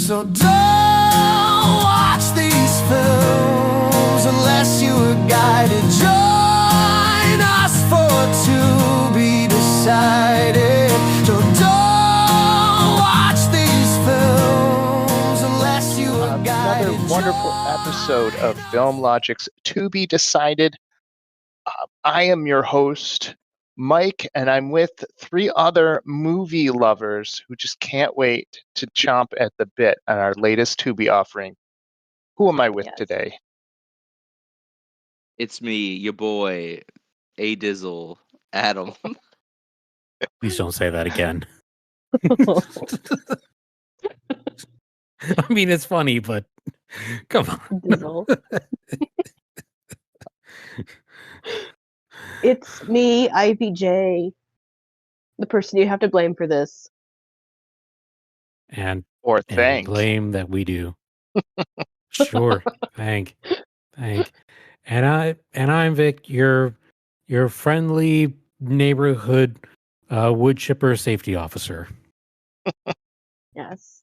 So don't watch these films unless you were guided. Join us for to be decided. So don't watch these films unless you were guided. Another wonderful episode of Film Logic's To Be Decided. I am your host, Mike, and I'm with three other movie lovers who just can't wait to chomp at the bit on our latest Tubi offering. Who am I with today? It's me, your boy, A Dizzle, Adam. Please don't say that again. I mean, it's funny, but come on. It's me, IVJ, the person you have to blame for this. And thank. Blame that we do. Sure. Thank. And I'm Vic, your friendly neighborhood woodchipper safety officer. Yes.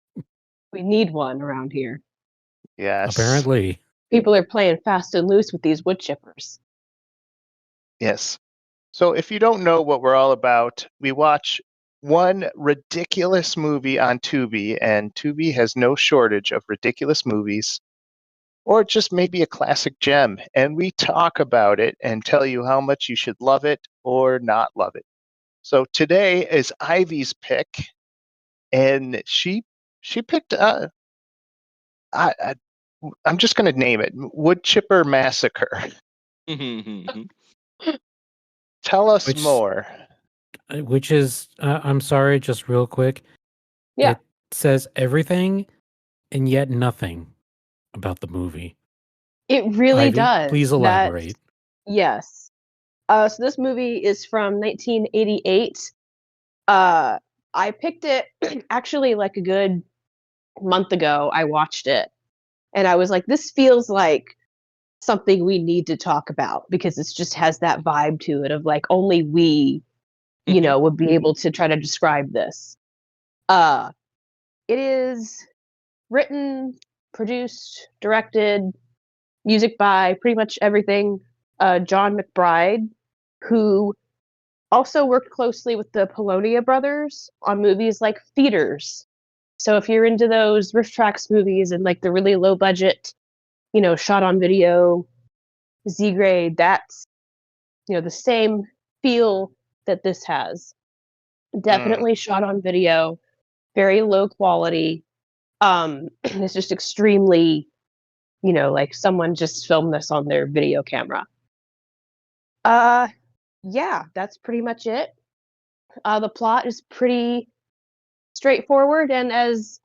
We need one around here. Yes. Apparently. People are playing fast and loose with these woodchippers. Yes. So if you don't know what we're all about, we watch one ridiculous movie on Tubi, and Tubi has no shortage of ridiculous movies, or just maybe a classic gem, and we talk about it and tell you how much you should love it or not love it. So today is Ivy's pick, and she picked I'm just going to name it Woodchipper Massacre. Tell us more. Which is, I'm sorry, just real quick. Yeah. It says everything and yet nothing about the movie. It really Ivy, does. Please elaborate. Yes. So this movie is from 1988. I picked it actually like a good month ago. I watched it and I was like, this feels like something we need to talk about because it just has that vibe to it of like only we, would be able to try to describe this. It is written, produced, directed, music by pretty much everything. Jon McBride, who also worked closely with the Polonia brothers on movies like Feeders. So if you're into those riff tracks movies and like the really low budget, shot on video, Z-grade, that's, the same feel that this has. Definitely shot on video, very low quality. It's just extremely, like someone just filmed this on their video camera. Yeah, that's pretty much it. The plot is pretty straightforward, and as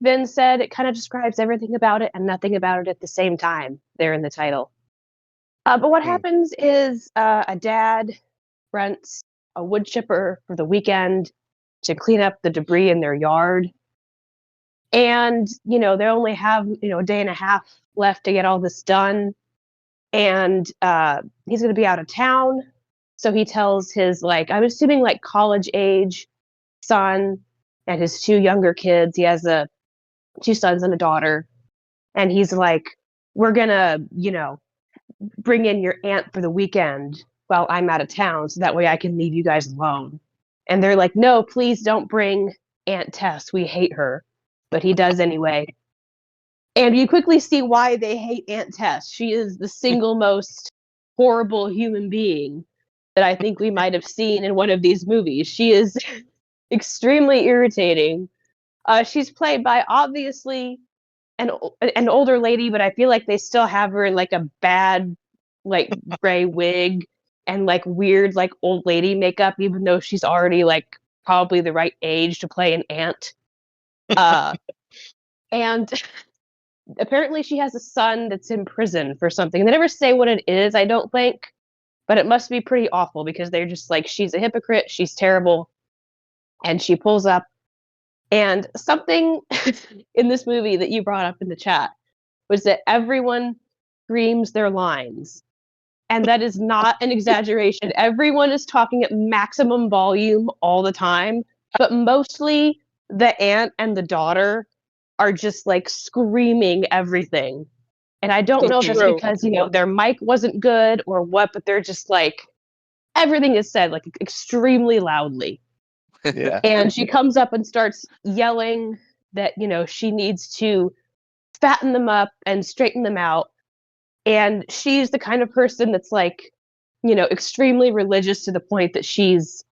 Vin said, it kind of describes everything about it and nothing about it at the same time there in the title. But what happens is a dad rents a woodchipper for the weekend to clean up the debris in their yard. And, they only have, a day and a half left to get all this done. And he's going to be out of town. So he tells his, I'm assuming college age son and his two younger kids. He has two sons and a daughter. And he's like, we're going to, bring in your aunt for the weekend while I'm out of town. So that way I can leave you guys alone. And they're like, no, please don't bring Aunt Tess. We hate her. But he does anyway. And you quickly see why they hate Aunt Tess. She is the single most horrible human being that I think we might have seen in one of these movies. She is extremely irritating. She's played by obviously an older lady, but I feel like they still have her in a bad gray wig and weird old lady makeup, even though she's already probably the right age to play an aunt. And apparently she has a son that's in prison for something. They never say what it is, I don't think, but it must be pretty awful because they're just she's a hypocrite, she's terrible, and she pulls up. And something in this movie that you brought up in the chat was that everyone screams their lines. And that is not an exaggeration. Everyone is talking at maximum volume all the time, but mostly the aunt and the daughter are just like screaming everything. And I don't know if it's True. because, their mic wasn't good or what, but they're just like, everything is said like extremely loudly. Yeah. And she comes up and starts yelling that, she needs to fatten them up and straighten them out. And she's the kind of person that's like, extremely religious to the point that she's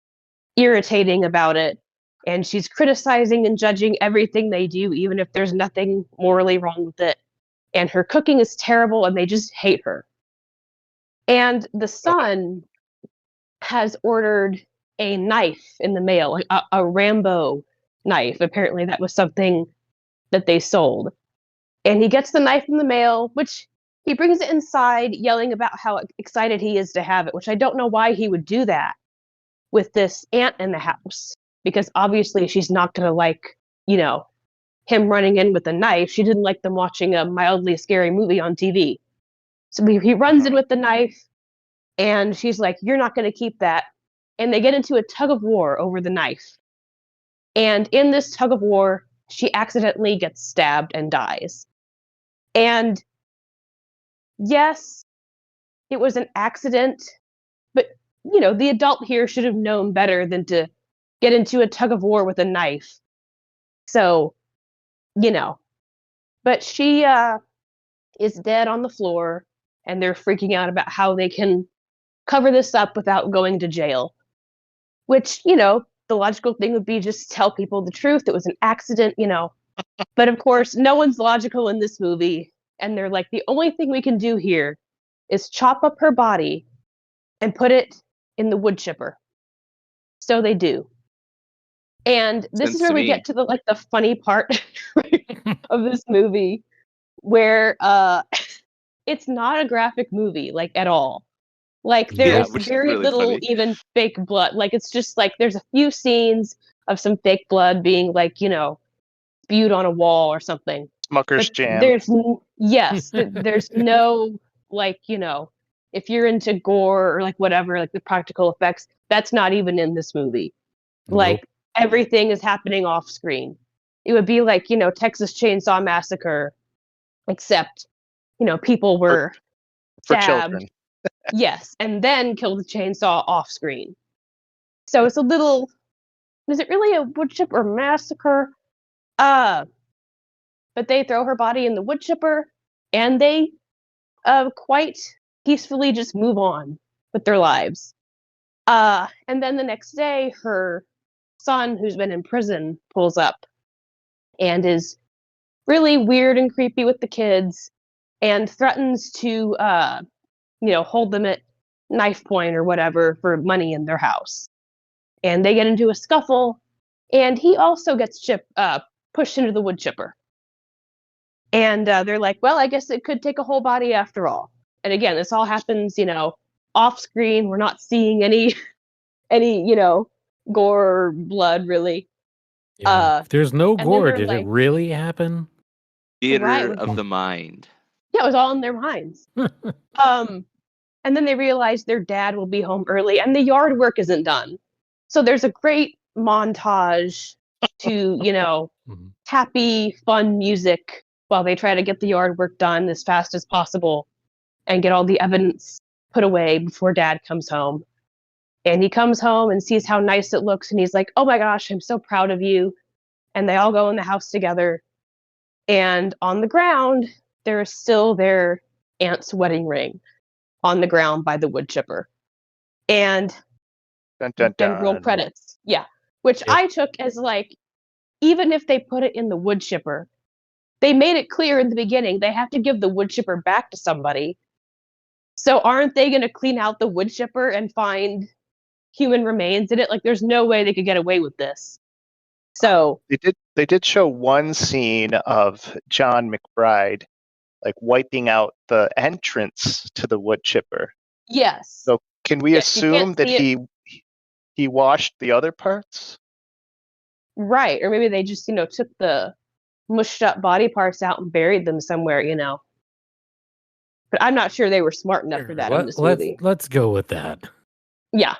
irritating about it. And she's criticizing and judging everything they do, even if there's nothing morally wrong with it. And her cooking is terrible and they just hate her. And the son has ordered a knife in the mail, like a Rambo knife. Apparently that was something that they sold. And he gets the knife in the mail, which he brings it inside, yelling about how excited he is to have it, which I don't know why he would do that with this aunt in the house, because obviously she's not going to like, him running in with a knife. She didn't like them watching a mildly scary movie on TV. So he runs in with the knife, and she's like, "You're not going to keep that." And they get into a tug of war over the knife. And in this tug of war, she accidentally gets stabbed and dies. And yes, it was an accident, but, the adult here should have known better than to get into a tug of war with a knife. So, but she is dead on the floor, and they're freaking out about how they can cover this up without going to jail. Which, the logical thing would be just tell people the truth. It was an accident, But of course, no one's logical in this movie. And they're like, the only thing we can do here is chop up her body and put it in the wood chipper. So they do. And this is where we get to the funny part of this movie, where it's not a graphic movie, like, at all. Like, there's very really little funny. even fake blood. Like, it's just like there's a few scenes of some fake blood being like, spewed on a wall or something. Smucker's But Jam. there's no, like, if you're into gore or like whatever, like the practical effects, that's not even in this movie. Nope. Like, everything is happening off screen. It would be like, Texas Chainsaw Massacre, except, people were For stabbed. children. Yes, and then killed the chainsaw off screen. So it's a little. Is it really a Woodchipper Massacre? But they throw her body in the wood chipper, and they quite peacefully just move on with their lives. And then the next day, her son, who's been in prison, pulls up and is really weird and creepy with the kids, and threatens to hold them at knife point or whatever for money in their house. And they get into a scuffle, and he also gets pushed into the wood chipper. And they're like, well, I guess it could take a whole body after all. And again, this all happens, off screen. We're not seeing any, gore or blood, really. Yeah. If there's no gore, they're did like- it really happen? Theater Right. of the mind. Yeah, it was all in their minds. And then they realize their dad will be home early, and the yard work isn't done. So there's a great montage to, Mhm. happy, fun music while they try to get the yard work done as fast as possible and get all the evidence put away before dad comes home. And he comes home and sees how nice it looks, and he's like, oh my gosh, I'm so proud of you. And they all go in the house together. And on the ground, there is still their aunt's wedding ring on the ground by the wood chipper. And Dun, dun, then dun. roll credits. Yeah. Which Yep. I took as like, even if they put it in the wood chipper, they made it clear in the beginning they have to give the wood chipper back to somebody. So aren't they going to clean out the wood chipper and find human remains in it? Like, there's no way they could get away with this. So They did show one scene of Jon McBride like wiping out the entrance to the wood chipper. yes. So can we Yes, you assume can't that see he washed the other parts? Right. Or maybe they just, took the mushed up body parts out and buried them somewhere, But I'm not sure they were smart enough for that in this movie. Let's go with that. Yeah.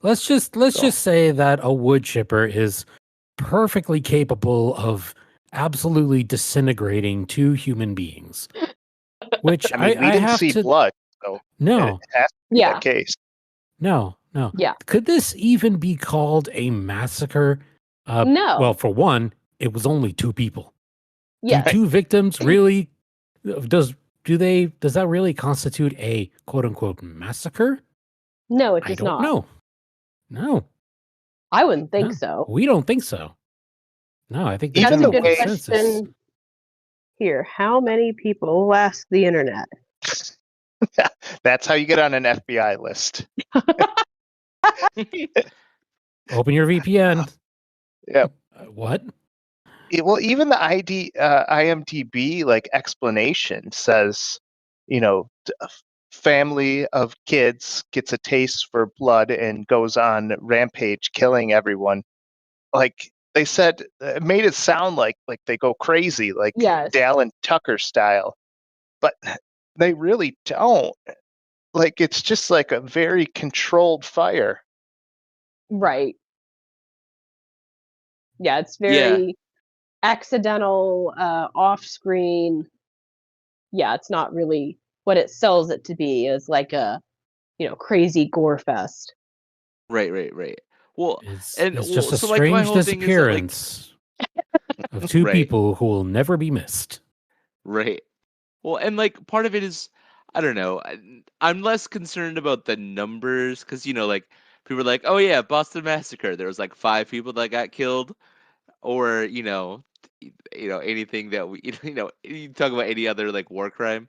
Let's just say that a wood chipper is perfectly capable of absolutely disintegrating two human beings. Which I mean, we didn't have see to. blood, so it No, has to be Yeah. that case. no. Yeah. Could this even be called a massacre? No. Well, for one, it was only two people. Yes. Do two victims really does that really constitute a quote unquote massacre? No, it I does don't not. know. No, I wouldn't think no. so. We don't think so. No, I think the Even That's a general the good way- consensus. question. Here, how many people will ask the internet? That's how you get on an FBI list. Open your VPN. Yeah. What? Well, even the IMDb explanation says, a family of kids gets a taste for blood and goes on rampage, killing everyone. Like they said, it made it sound like they go crazy, like Yes. Dal and Tucker style, but they really don't. Like it's just like a very controlled fire. Right. Yeah, it's very accidental, off screen. Yeah, it's not really what it sells it to be, is like a, crazy gore fest. Right. Well, It's and just a so like my strange whole thing is that, like, disappearance of two Right. people who will never be missed. right. Well, and like part of it is, I don't know. I'm less concerned about the numbers because like people are like, oh yeah, Boston Massacre. There was like 5 people that got killed, or anything that we you talk about any other like war crime.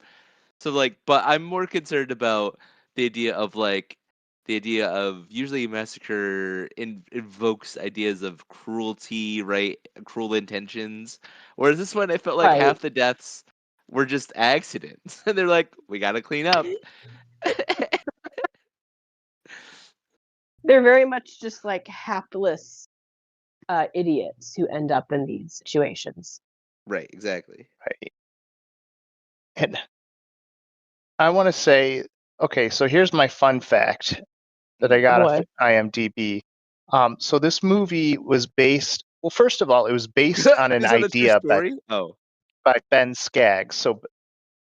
So like, but I'm more concerned about the idea of usually a massacre invokes ideas of cruelty, right? Cruel intentions. Whereas this one, I felt like Right. half the deaths were just accidents, and they're like, we got to clean up. They're very much just like hapless idiots who end up in these situations. Right, exactly. Right. And I want to say, okay, so here's my fun fact that I got off Boy. IMDb. So this movie was based. Well, first of all, it was based on an Is that a true idea story? Oh, by Ben Skaggs. So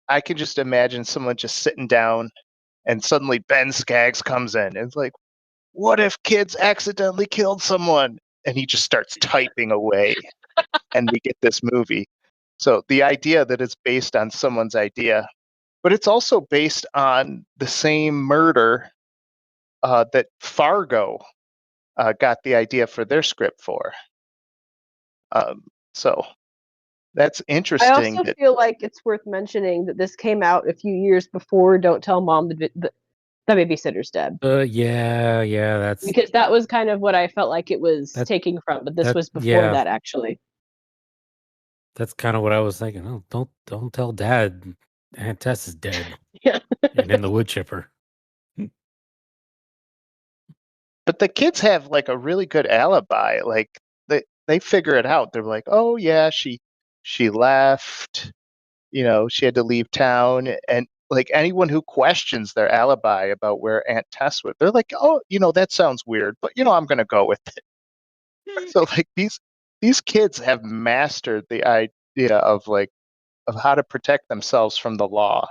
I can just imagine someone just sitting down, and suddenly Ben Skaggs comes in. And it's like, what if kids accidentally killed someone? And he just starts typing away, and we get this movie. So the idea that it's based on someone's idea, but it's also based on the same murder that Fargo got the idea for their script for. So that's I interesting. also feel like it's worth mentioning that this came out a few years before Don't Tell Mom the Babysitter's Dead. Yeah, that's Because that was kind of what I felt like it was That- taking from, but this that- was before yeah. that, actually. that's kind of what I was thinking. Oh, don't tell Dad Aunt Tess is dead. Yeah. And in the wood chipper. But the kids have like a really good alibi. Like they figure it out. They're like, oh yeah, she left. She had to leave town, and like anyone who questions their alibi about where Aunt Tess was, they're like, oh, that sounds weird, but I'm gonna go with it. So like these kids have mastered the idea of how to protect themselves from the law.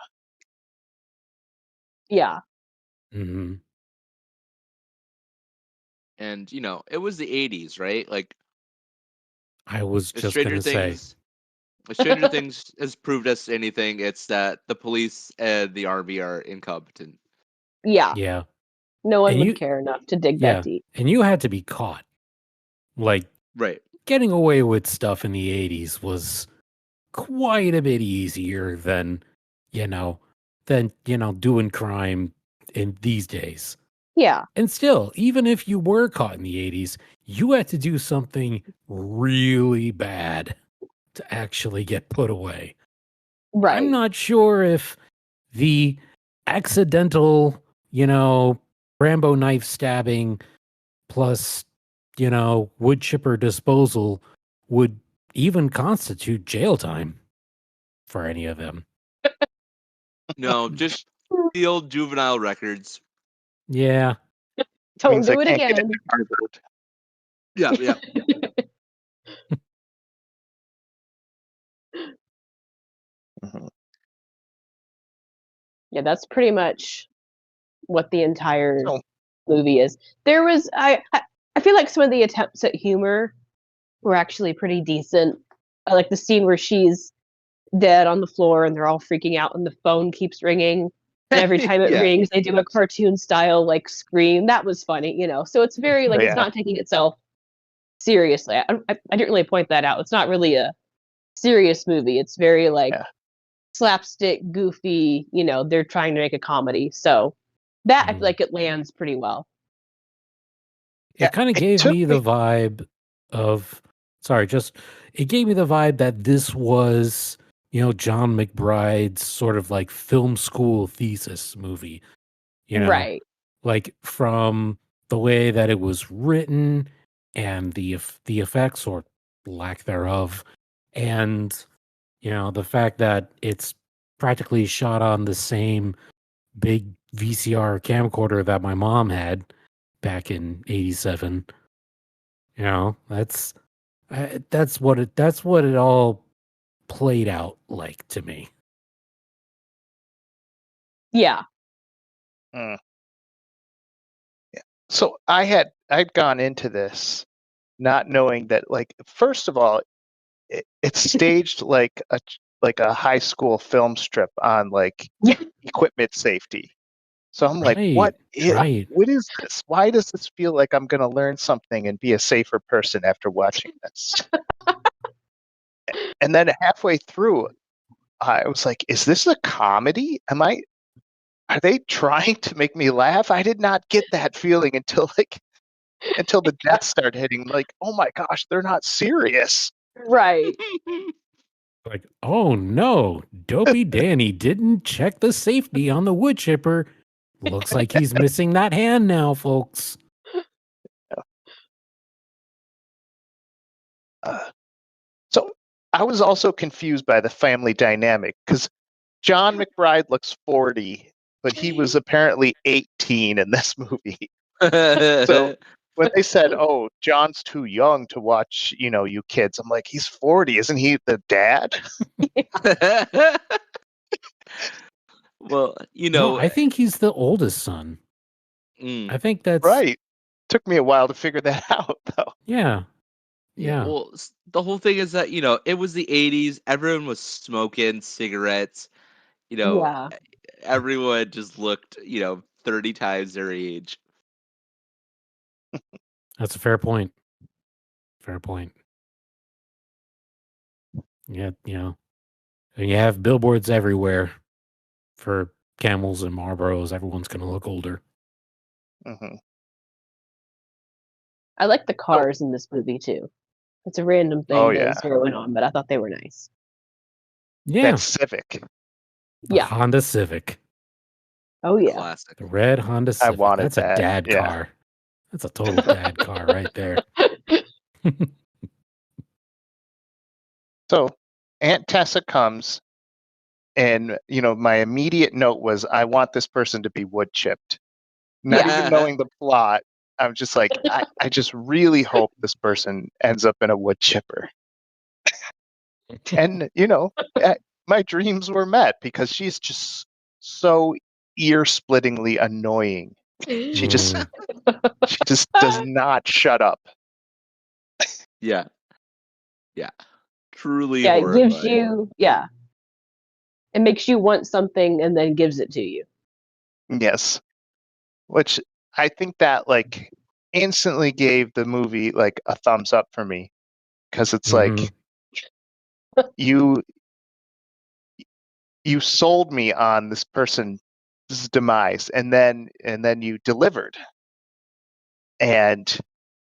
Yeah. Hmm. and it was the '80s, right? Like, I was if just going to say. if Stranger Things has proved us anything, it's that the police and the army are incompetent. Yeah. Yeah. No one And would you- care enough to dig Yeah. that deep. And you had to be caught. Like, Right. getting away with stuff in the 80s was quite a bit easier than doing crime in these days. Yeah. And still, even if you were caught in the 80s, you had to do something really bad to actually get put away. Right. I'm not sure if the accidental, Rambo knife stabbing plus, wood chipper disposal would even constitute jail time for any of them. No, just the old juvenile records. Yeah. Don't Means do I it can't get again. into Harvard. Yeah. Mhm. Yeah, that's pretty much what the entire So, movie is. There was I feel like some of the attempts at humor were actually pretty decent. I like the scene where she's dead on the floor and they're all freaking out and the phone keeps ringing. And every time it Yeah. rings, they do a cartoon style like scream. That was funny, you know. So it's very like it's yeah. not taking itself seriously. I didn't really point that out. It's not really a serious movie. It's very like Yeah. slapstick, goofy. You know, they're trying to make a comedy. So that I feel Mhm. like it lands pretty well. Yeah, It kind of it gave took me the vibe of, sorry, just it gave me the vibe that this was, John McBride's sort of like film school thesis movie, Right. like from the way that it was written and the effects or lack thereof, and the fact that it's practically shot on the same big VCR camcorder that my mom had back in '87. That's what it all played out like to me. Yeah. Mm. Yeah. So I'd gone into this not knowing that, like, first of all, it's staged like a high school film strip on like Yeah. equipment safety. So I'm like, Right, right. what is this? Why does this feel like I'm going to learn something and be a safer person after watching this? And then halfway through, I was like, is this a comedy? Are they trying to make me laugh? I did not get that feeling until the deaths started hitting. Like, oh my gosh, they're not serious. Right. Like, oh no, Dopey Danny didn't check the safety on the wood chipper. Looks like he's missing that hand now, folks. So I was also confused by the family dynamic because Jon McBride looks 40, but he was apparently 18 in this movie. So when they said, "Oh, John's too young to watch," you kids, I'm like, he's 40, isn't he the dad? Well, No, I think he's the oldest son. mm, I think that's Right. Took me a while to figure that out, though. yeah. yeah. Well, the whole thing is that it was the '80s. Everyone was smoking cigarettes. Yeah. Everyone just looked 30 times their age. That's a fair point. Fair point. Yeah, and you have billboards everywhere for Camels and Marlboros. Everyone's going to look older. Hmm. I like the cars in this movie too. It's a random Oh thing to yeah, zero in on, but I thought they were nice. Yeah, that Civic. the Yeah. Honda Civic, Oh yeah. Classic. the red Honda I Civic. wanted That's a that. dad Yeah. car. That's a total dad car right there. So Aunt Tessa comes, and my immediate note was, I want this person to be wood chipped. Not Yeah. even knowing the plot, I'm just like, I just really hope this person ends up in a wood chipper. And my dreams were met because she's just so ear-splittingly annoying. She just does not shut up. Yeah. Yeah. Truly Yeah, it gives horrifying. you it makes you want something and then gives it to you. Yes. Which I think that like instantly gave the movie like a thumbs up for me, because it's like you sold me on this person's demise, and then you delivered, and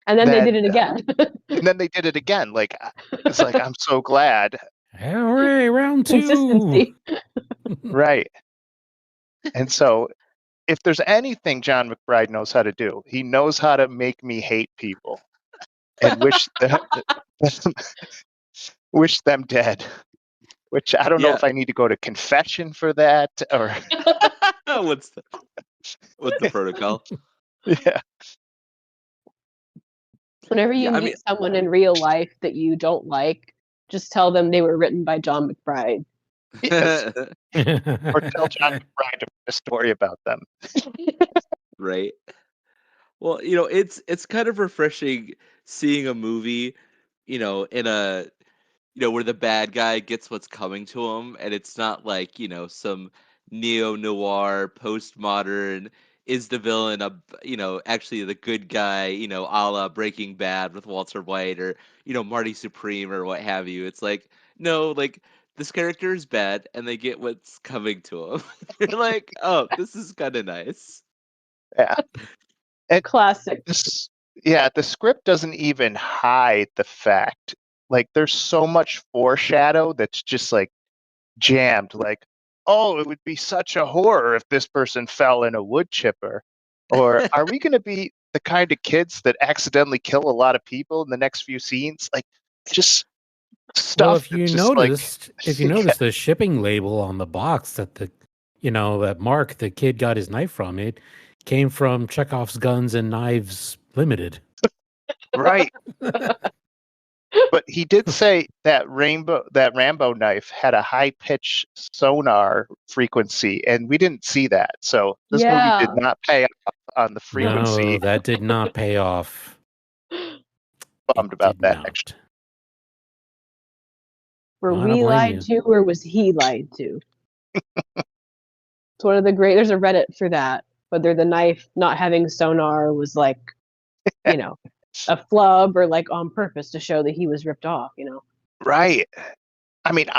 And then they did it again. then they did it again. Like, it's like, I'm so glad. Hooray, round 2. Consistency. Right. And so if there's anything Jon McBride knows how to do, he knows how to make me hate people and wish them dead. Which I don't know if I need to go to confession for that, or What's the protocol? yeah. Whenever you Yeah, I meet mean- someone in real life that you don't like, just tell them they were written by Jon McBride. Yes. Or tell Jon McBride a story about them. Right. Well, it's kind of refreshing seeing a movie, in a where the bad guy gets what's coming to him, and it's not like, some neo-noir postmodern is the villain actually the good guy, a la Breaking Bad with Walter White, or Marty Supreme or what have you. It's like, no, like this character is bad and they get what's coming to him. You're like, oh, this is kind of nice. Yeah. And Classic. the script doesn't even hide the fact. Like, there's so much foreshadow that's just like jammed. Like, oh, it would be such a horror if this person fell in a wood chipper. Or are we going to be the kind of kids that accidentally kill a lot of people in the next few scenes? Like, just stuff. Well, if you that's just, like, noticed the shipping label on the box that that Mark, the kid, got his knife from, it came from Chekhov's Guns and Knives Limited. right. But he did say that Rambo knife had a high pitch sonar frequency, and we didn't see that. So this movie did not pay off on the frequency. No, that did not pay off. Bummed about that. Actually. Were we lied to, or was he lied to? It's one of the great. There's a Reddit for that. Whether the knife not having sonar was like, a flub, or like on purpose to show that he was ripped off. Right. I mean,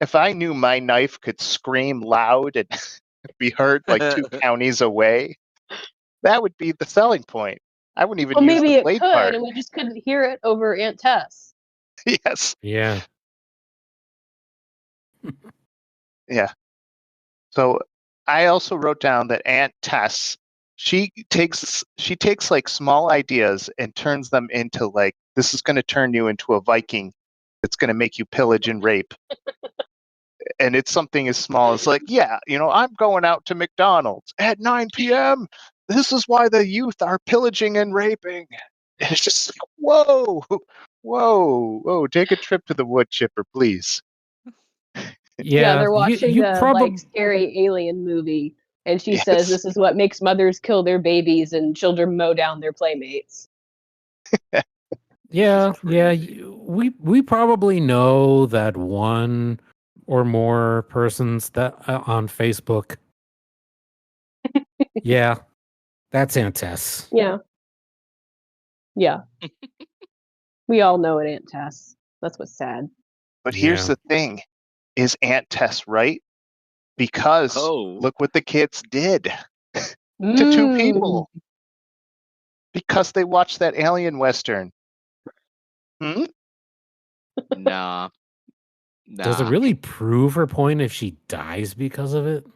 if I knew my knife could scream loud and be heard like 2 counties away, that would be the selling point. I wouldn't even use the blade part. And we just couldn't hear it over Aunt Tess. Yes. Yeah. Yeah. So I also wrote down that Aunt Tess, she takes like small ideas and turns them into like, this is going to turn you into a Viking that's going to make you pillage and rape. And it's something as small as like, I'm going out to McDonald's at 9 p.m. This is why the youth are pillaging and raping. And it's just like, whoa, take a trip to the Woodchipper, please. Yeah, they're watching the scary alien movie, and she says this is what makes mothers kill their babies and children mow down their playmates. Yeah. We probably know that one or more persons that on Facebook. Yeah, that's Aunt Tess. Yeah. We all know it, Aunt Tess. That's what's sad. But here's the thing. Is Aunt Tess right? Because look what the kids did to 2 people. Because they watched that alien western. Nah. Does it really prove her point if she dies because of it?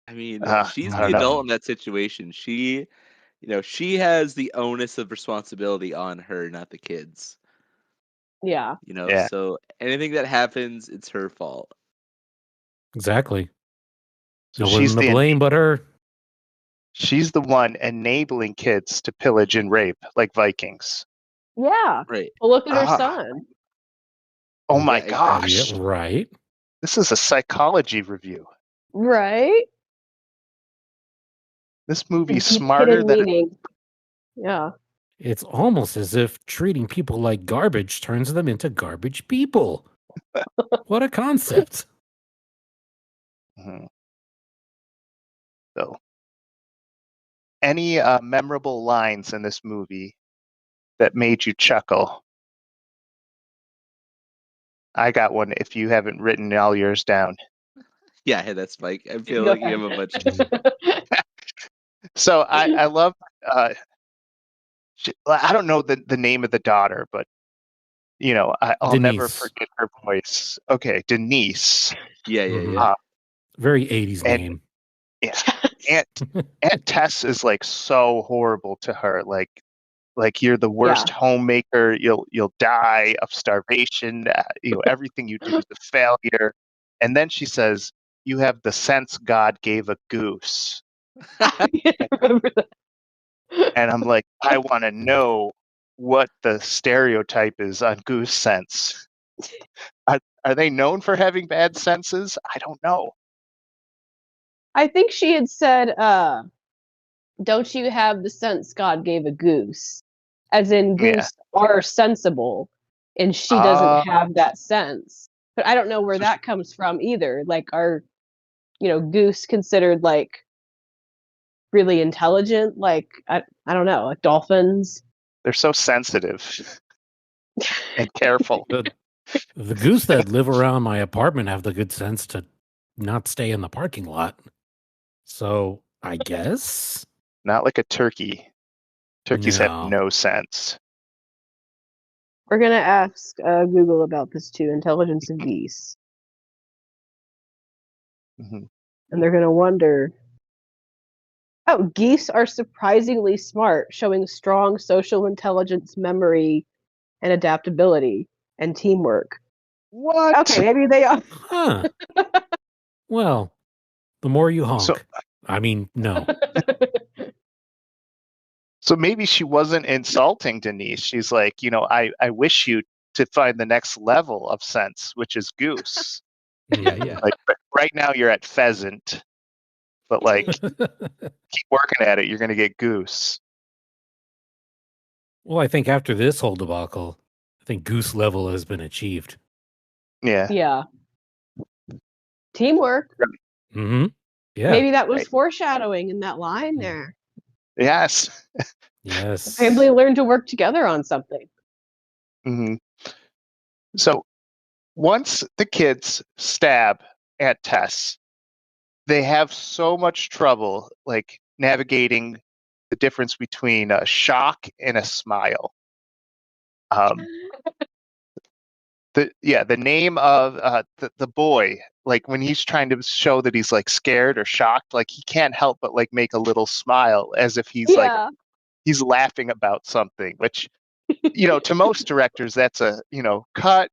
I mean, she's the adult in that situation. She has the onus of responsibility on her, not the kids. Yeah. So anything that happens, it's her fault. Exactly. So no one's to blame but her. She's the one enabling kids to pillage and rape like Vikings. Yeah. Right. Well, look at her son. Oh my gosh. Exactly. Right. This is a psychology review. Right. This movie's smarter than... Yeah. It's almost as if treating people like garbage turns them into garbage people. What a concept. Mm-hmm. So, any memorable lines in this movie that made you chuckle? I got one if you haven't written all yours down. Yeah, that's Mike. I feel like you have a bunch. So I love... I don't know the name of the daughter, but I'll never forget her voice. Okay, Denice. Yeah. Very 80s name. Yeah, Aunt Tess is like so horrible to her. Like you're the worst homemaker. You'll die of starvation. Everything you do is a failure. And then she says, "You have the sense God gave a goose." I remember that. And I'm like, I want to know what the stereotype is on goose sense. Are they known for having bad senses? I don't know. I think she had said, don't you have the sense God gave a goose? As in, Yeah. goose are sensible, and she doesn't have that sense. But I don't know where that comes from either. Like, are, goose considered, like, really intelligent? Like, I don't know, like dolphins? They're so sensitive and careful. The goose that live around my apartment have the good sense to not stay in the parking lot. So I guess Not like a turkey. Turkeys have No. no sense. We're gonna ask Google about this too, intelligence of geese. Mhm. And they're gonna wonder, oh, geese are surprisingly smart, showing strong social intelligence, memory, and adaptability, and teamwork. What? Okay, maybe they are. Huh. Well, the more you honk. So- I mean, no. So maybe she wasn't insulting Denice. She's like, I wish you to find the next level of sense, which is goose. Yeah. Like right now you're at pheasant, but like keep working at it, you're gonna get goose. Well, I think after this whole debacle, I think goose level has been achieved. Yeah. Yeah. Teamwork. Mm-hmm. Yeah. Maybe that was Right. foreshadowing in that line there. Yes. Yes. Family learned to work together on something. hmm So once the kids stab Aunt Tess, they have so much trouble like navigating the difference between a shock and a smile. The name of the boy, like when he's trying to show that he's like scared or shocked, like he can't help but like make a little smile as if he's like he's laughing about something, which to most directors that's a cut.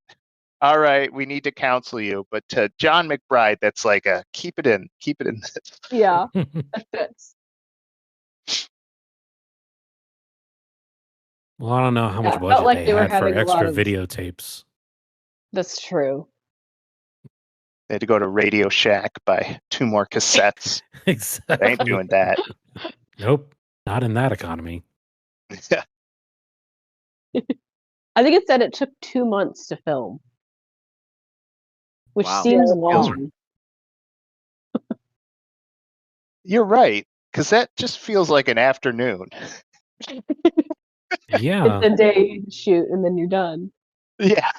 All right, we need to counsel you, but to Jon McBride, that's like a keep it in this. Yeah, that fits. Well, I don't know how much Yeah, it felt budget like they they were had for having a lot extra of- videotapes. That's true. They had to go to Radio Shack, buy 2 more cassettes. Exactly. They ain't doing that. Nope. Not in that economy. Yeah. I think it said it took 2 months to film, which Wow. seems Yeah, long. You're right, because that just feels like an afternoon. Yeah. It's a day shoot and then you're done. Yeah.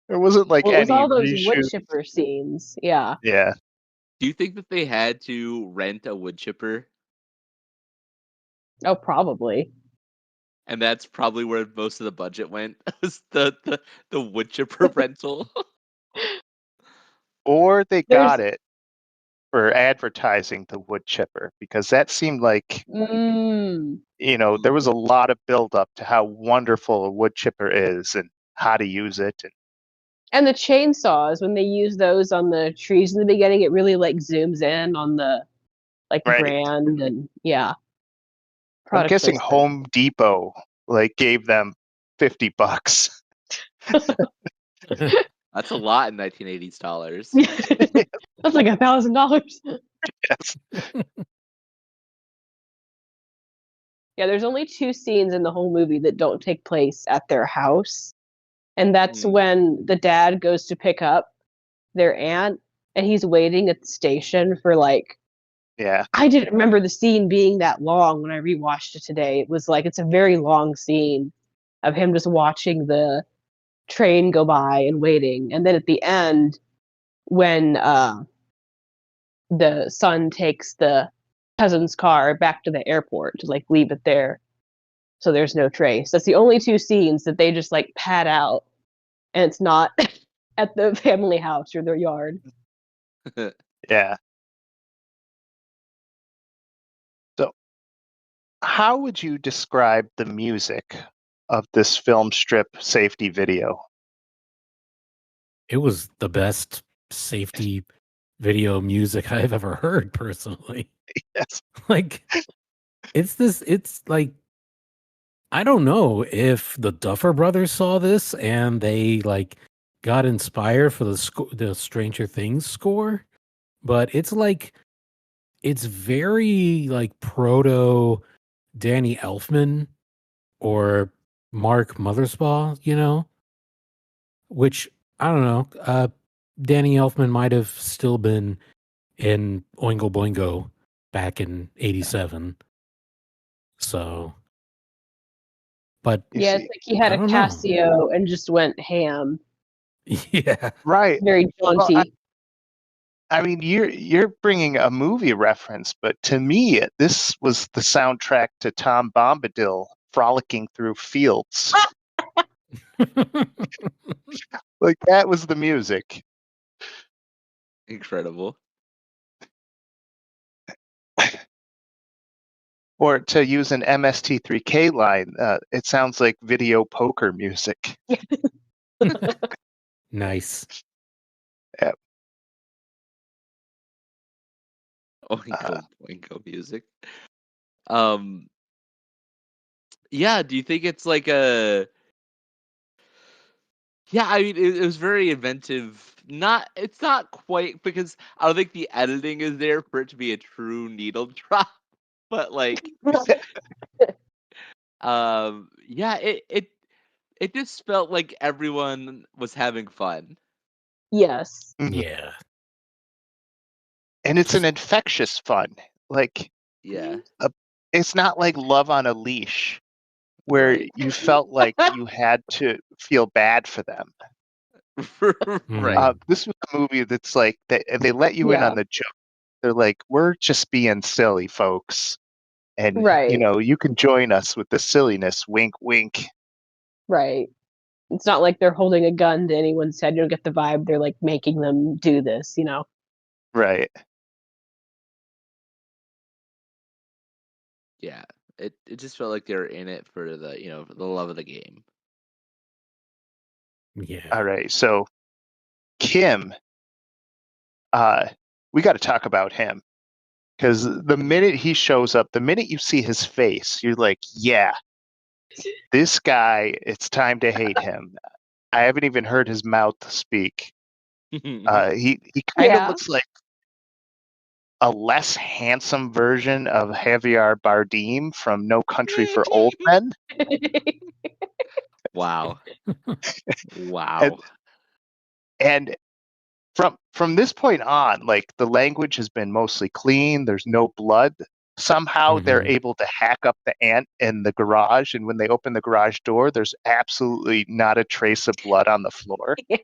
There wasn't like Well, it was any all those reshoot. woodchipper scenes. Yeah. Yeah. Do you think that they had to rent a wood chipper? Oh, probably. And that's probably where most of the budget went. Was the wood chipper rental. Or they got There's- it for advertising the wood chipper, because that seemed like, Mm. there was a lot of build up to how wonderful a wood chipper is and how to use it. And the chainsaws, when they use those on the trees in the beginning, it really like zooms in on the Right. brand and yeah. I'm Product guessing placement. Home Depot gave them $50. That's a lot in 1980s dollars. That's like $1,000. Yes. Yeah, there's only 2 scenes in the whole movie that don't take place at their house. And that's Mm. when the dad goes to pick up their aunt and he's waiting at the station for Yeah. I didn't remember the scene being that long when I rewatched it today. It was it's a very long scene of him just watching the train go by and waiting. And then at the end, when the son takes the cousin's car back to the airport to leave it there so there's no trace. That's the only 2 scenes that they just pad out, and it's not at the family house or their yard. Yeah. So, how would you describe the music of this film strip safety video? It was the best safety video music I've ever heard, personally. Yes. It's I don't know if the Duffer Brothers saw this and they like got inspired for the Stranger Things score, but it's very like proto Danny Elfman or Mark Mothersbaugh, which I don't know. Danny Elfman might have still been in Oingo Boingo back in '87. So, but You Yeah, see, it's like he had I a don't know. Casio and just went ham. Yeah. right. Very Well, jaunty. I mean, you're bringing a movie reference, but to me, this was the soundtrack to Tom Bombadil frolicking through fields. Like that was the music. Incredible. Or to use an MST3K line, it sounds like video poker music. Nice. Yep. Oingo Boingo music. Yeah, do you think it's like a Yeah, I mean it was very inventive. It's not quite because I don't think the editing is there for it to be a true needle drop, but like yeah, it just felt like everyone was having fun. Yes. Mhm. Yeah. And it's an Just- infectious fun. Like Yeah. it's not like Love on a Leash, where Right. you felt like you had to feel bad for them. Right. This was a movie that's like they let you in Yeah. on the joke. They're like, we're just being silly, folks, and Right. you can join us with the silliness. Wink, wink. Right. It's not like they're holding a gun to anyone's head. You don't get the vibe they're like making them do this, Right. Yeah. It just felt like they were in it for for the love of the game. yeah. All right. So Kim, we got to talk about him because the minute he shows up, the minute you see his face, you're like, yeah, this guy. It's time to hate him. I haven't even heard his mouth speak. He kind of Yeah. looks like a less handsome version of Javier Bardem from No Country for Old Men. Wow. And, Wow. and from this point on, like the language has been mostly clean. There's no blood. Somehow they're Mhm. able to hack up the ant in the garage, and when they open the garage door, there's absolutely not a trace of blood on the floor. Yeah.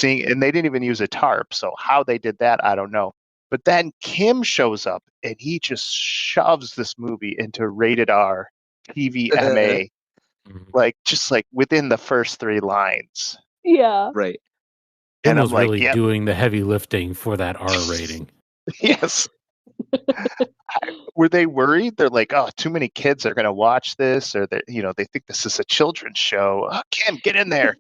And they didn't even use a tarp, so how they did that, I don't know. But then Kim shows up, and he just shoves this movie into rated R, TVMA, Mhm. like within the first 3 lines. Yeah. Right. Kim And I'm was like, really yep, doing the heavy lifting for that R rating. yes. Were they worried? They're like, oh, too many kids are going to watch this, or they think this is a children's show. Oh, Kim, get in there.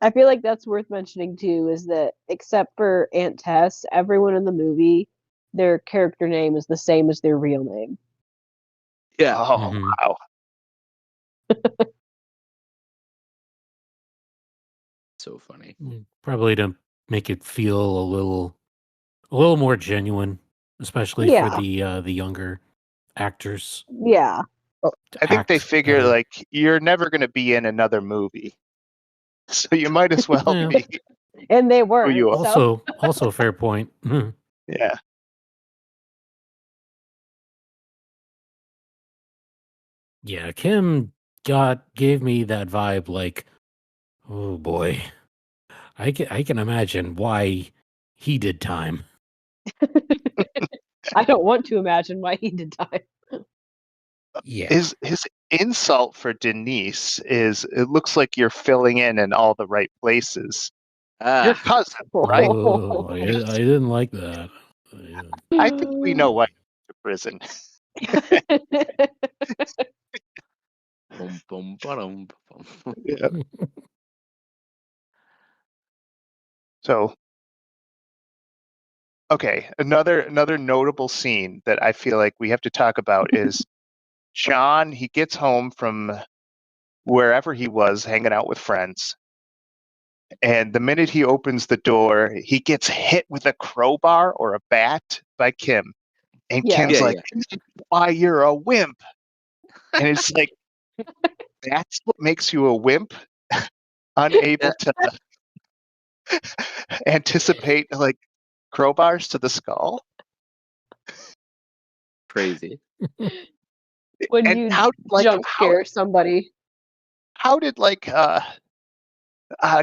I feel like that's worth mentioning too, is that except for Aunt Tess, everyone in the movie, their character name is the same as their real name. Yeah. Oh, Mhm. wow. So funny. Probably to make it feel a little more genuine, especially for Yeah. the younger actors. Yeah. Well, To I think they act figure better. like you're never going to be in another movie, so you might as well Yeah. be And they who weren't. you are. So Also a fair point. Yeah. Yeah, Kim gave me that vibe like, oh boy. I can imagine why he did time. I don't want to imagine why he did die. Yeah. His insult for Denice is it looks like you're filling in all the right places. Your Ah. cousin, right? Oh, I didn't like that. I think we know why you're to prison. Bum, bum, ba-dum, bum. Yeah. So, okay, another notable scene that I feel like we have to talk about is John. He gets home from wherever he was hanging out with friends, and the minute he opens the door, he gets hit with a crowbar or a bat by Kim, and Yeah. Kim's Yeah, like, "Why you're a wimp?" And it's like, that's what makes you a wimp, unable to anticipate like crowbars to the skull. Crazy. When And you how jump scare somebody. how did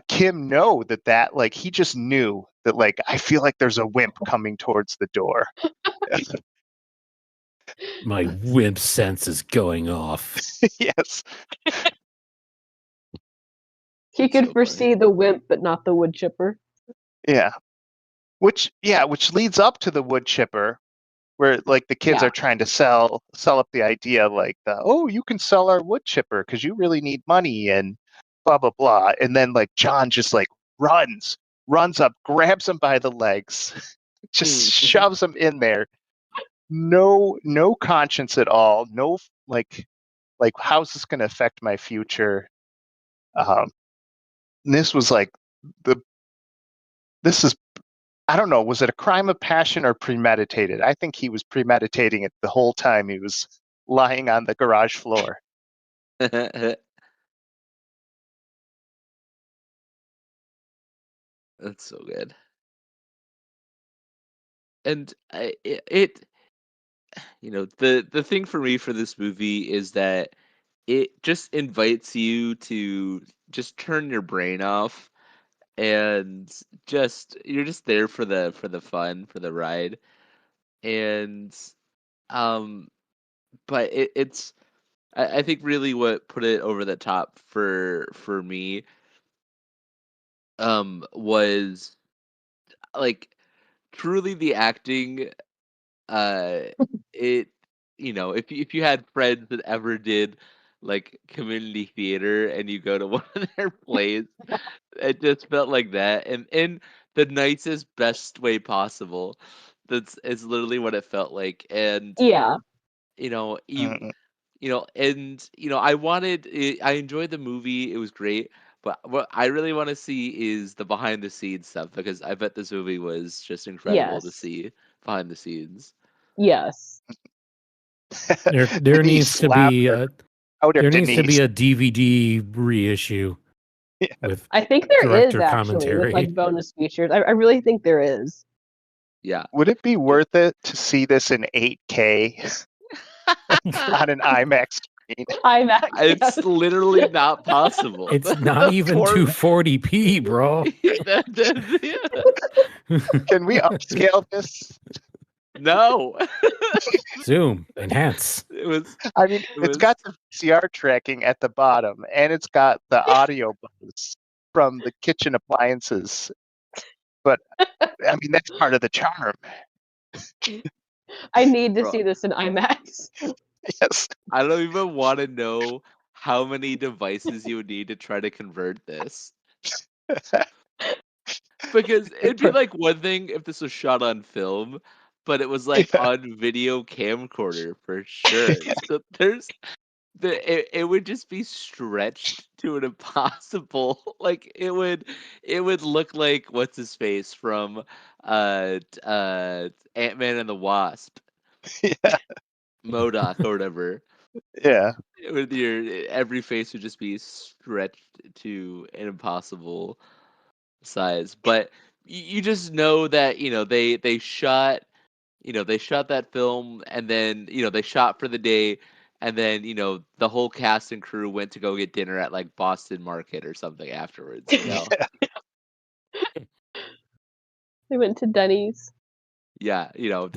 Kim know that like he just knew that like I feel like there's a wimp coming towards the door. My wimp sense is going off. Yes. He That's could so foresee the wimp, but not the wood chipper. Yeah. Which leads up to the wood chipper, where like the kids Yeah. are trying to sell up the idea like you can sell our wood chipper because you really need money and blah blah blah. And then like John just like runs up, grabs him by the legs, just shoves him in there. No conscience at all. No like how's this going to affect my future? This was like this is, I don't know, was it a crime of passion or premeditated? I think he was premeditating it the whole time he was lying on the garage floor. That's so good. And it the thing for me for this movie is that it just invites you to just turn your brain off and you're just there for the fun, for the ride. And um but it's I think really what put it over the top for me was like truly the acting. uh it if you had friends that ever did like community theater and you go to one of their plays, it just felt like that, and in the nicest best way possible. That's It's literally what it felt like. And Yeah. you Mm-mm. I enjoyed the movie. It was great. But what I really want to see is the behind the scenes stuff, because I bet this movie was just incredible to Yes. see behind the scenes. Yes. There He needs to slapped be her a out of there needs to Denice. be a DVD reissue Yeah. with I think there is director actually with commentary. like bonus features. I really think there is. Yeah. Would it be worth it to see this in 8K on an IMAX screen? IMAX. It's Yes. literally not possible. It's not even Poor- 240p, bro. Yeah. Can we upscale this? No. Zoom, enhance. It was I mean, it it's was got the VCR tracking at the bottom, and it's got the audio boost from the kitchen appliances. But I mean, that's part of the charm. I need to Bro, see this in IMAX. Yes. I don't even want to know how many devices you would need to try to convert this. Because it'd be like one thing if this was shot on film, but it was like Yeah. on video camcorder for sure. So it would just be stretched to an impossible. Like it would look like what's his face from Ant-Man and the Wasp, Yeah. MODOK or whatever. Yeah. With your every face would just be stretched to an impossible size. But you just know that they shot that film, and then they shot for the day, and then the whole cast and crew went to go get dinner at like Boston Market or something afterwards. They went to Denny's. Yeah, Yeah.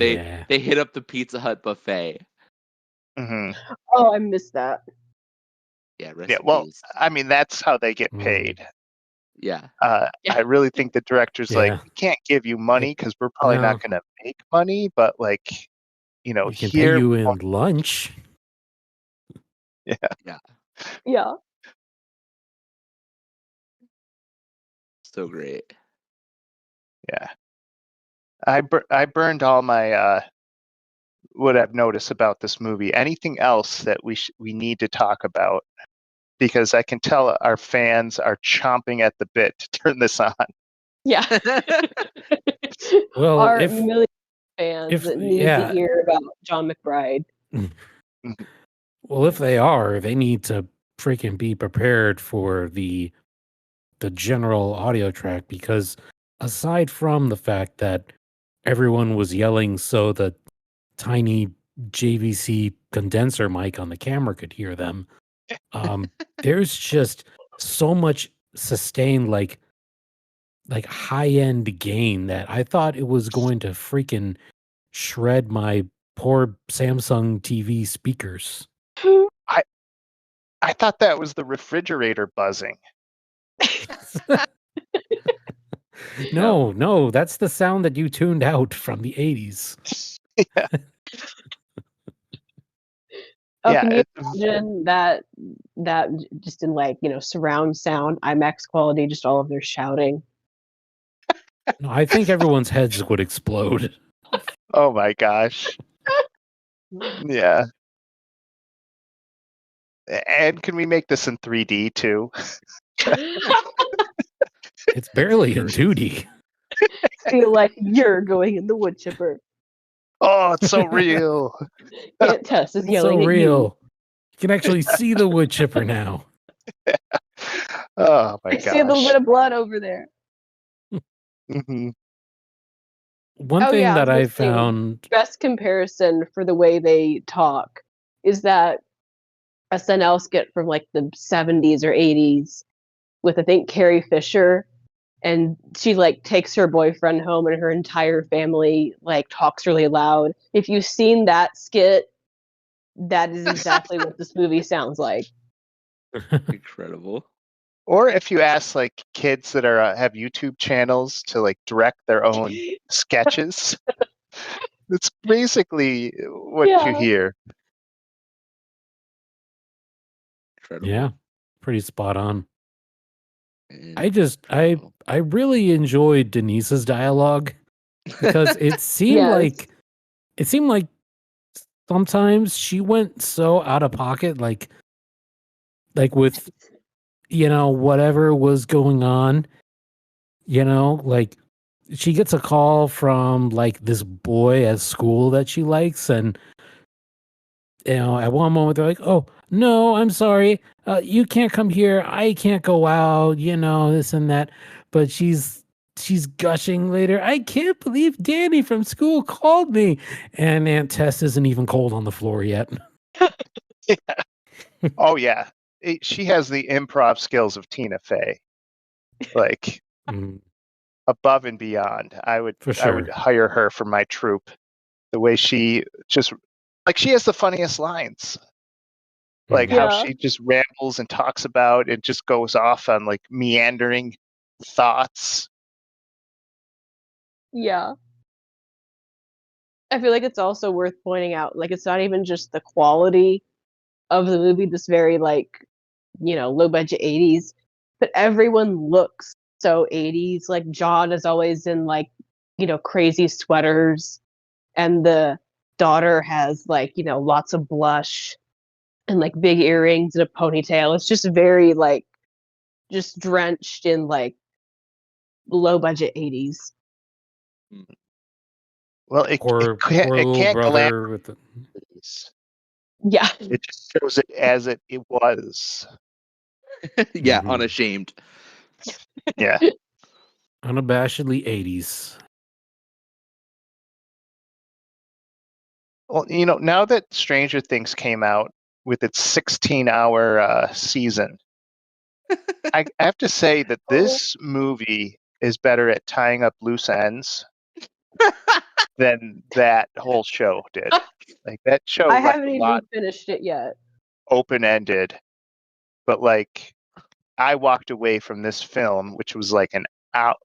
they hit up the Pizza Hut buffet. Hmm. Oh, I missed that. Yeah, rest Yeah. in Well, peace. I mean, that's how they get Mm. paid. Yeah. Yeah. I really think the director's like, Yeah. we can't give you money because we're probably No. not going to make money, but like, We can pay here. you in lunch. Yeah. Yeah. So great. Yeah. I burned all my what I've noticed about this movie. Anything else that we need to talk about? Because I can tell our fans are chomping at the bit to turn this on. Yeah. Well, Our if million fans that need to hear about Jon McBride. Well, if they are, they need to freaking be prepared for the general audio track, because aside from the fact that everyone was yelling so the tiny JVC condenser mic on the camera could hear them, there's just so much sustained like high-end gain that I thought it was going to freaking shred my poor Samsung TV speakers. I thought that was the refrigerator buzzing. No, that's the sound that you tuned out from the 80s. Yeah. Oh, can you imagine that just in like, surround sound, IMAX quality, just all of their shouting? No, I think everyone's heads would explode. Oh my gosh. Yeah. And can we make this in 3D too? It's barely in 2D. Feel like you're going in the woodchipper. Oh, it's so real. Aunt Tess is yelling so at real. You can actually see the woodchipper now. Oh my you. gosh. I see a little bit of blood over there. Mm-hmm. One thing that I found best comparison for the way they talk is that SNL skit from like the 70s or 80s with, I think, Carrie Fisher, and she like takes her boyfriend home and her entire family like talks really loud. If you've seen that skit, that is exactly what this movie sounds like. Incredible. Or if you ask like kids that are have YouTube channels to like direct their own sketches, it's basically what you hear. Incredible. Yeah, pretty spot on. I really enjoyed Denise's dialogue, because it seemed like sometimes she went so out of pocket, like with whatever was going on, like she gets a call from like this boy at school that she likes, and at one moment they're like, "Oh no, I'm sorry, you can't come here, I can't go out, this and that," but she's gushing later, "I can't believe Danny from school called me," and Aunt Tess isn't even cold on the floor yet. Yeah. Oh yeah, she has the improv skills of Tina Fey, like above and beyond. I would hire her for my troupe. The way she just she has the funniest lines, like how she just rambles and talks about and just goes off on like meandering thoughts. Yeah. I feel like it's also worth pointing out, like, it's not even just the quality of the movie, this very like, low budget 80s, but everyone looks so 80s. Like John is always in like, crazy sweaters, and the daughter has like, lots of blush and like big earrings and a ponytail. It's just very like just drenched in like low budget 80s. Well, it can't brother with the... Yeah. It just shows it as it was. Yeah, unashamed. Yeah. Unabashedly 80s. Well, now that Stranger Things came out with its 16-hour season, I have to say that this movie is better at tying up loose ends than that whole show did. Like that show, I haven't even finished it yet. Open-ended, but like I walked away from this film, which was like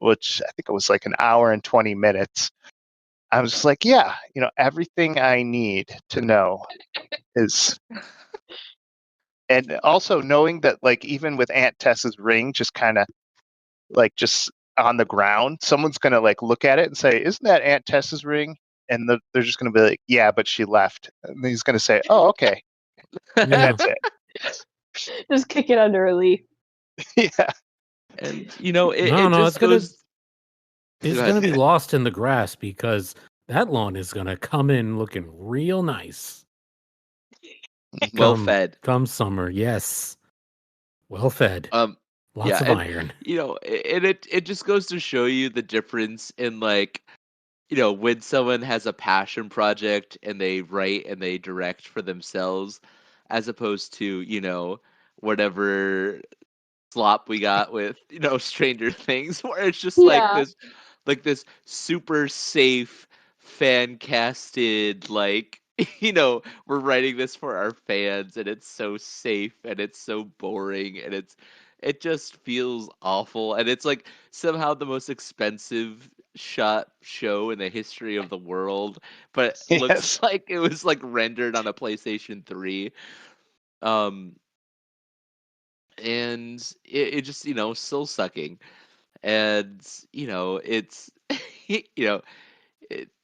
which I think it was like an hour and 20 minutes. I was just like, yeah, everything I need to know is. And also knowing that, like, even with Aunt Tess's ring, just kind of like just on the ground, someone's gonna like look at it and say, "Isn't that Aunt Tess's ring?" And they're just gonna be like, "Yeah, but she left." And he's gonna say, "Oh, okay." And Yeah. that's it. Just kick it under a leaf. Yeah. And you know, it No, just it's gonna goes. it's Go gonna ahead. be lost in the grass because that lawn is gonna come in looking real nice. Well Come- fed. Come summer, yes. Well fed. Yeah, Lots of and iron. you know, and it just goes to show you the difference in like, you know, when someone has a passion project and they write and they direct for themselves, as opposed to, you know, whatever slop we got with, you know, Stranger Things, where it's just Yeah. like this super safe fan casted, like, you know, we're writing this for our fans and it's so safe and it's so boring and it just feels awful, and it's like somehow the most expensive shot show in the history of the world, but it looks Yes. like it was like rendered on a PlayStation 3. um and it just, you know, soul sucking. And you know, it's you know,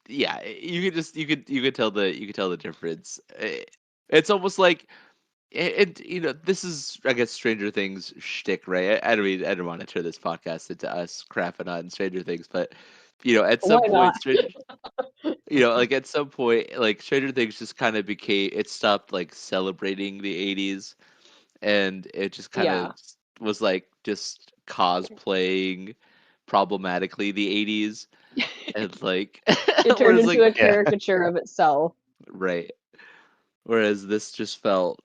yeah, you could tell the difference. It's almost like it, you know, this is, I guess, Stranger Things shtick, right? I don't want to turn this podcast into us crapping on Stranger Things, but you know, at some Why point, not? you know, like at some point, like Stranger Things just kind of became, it stopped like celebrating the '80s, and it just kind Yeah. of was like just cosplaying problematically the '80s, and like It turned whereas into like, a caricature of itself. right, whereas this just felt,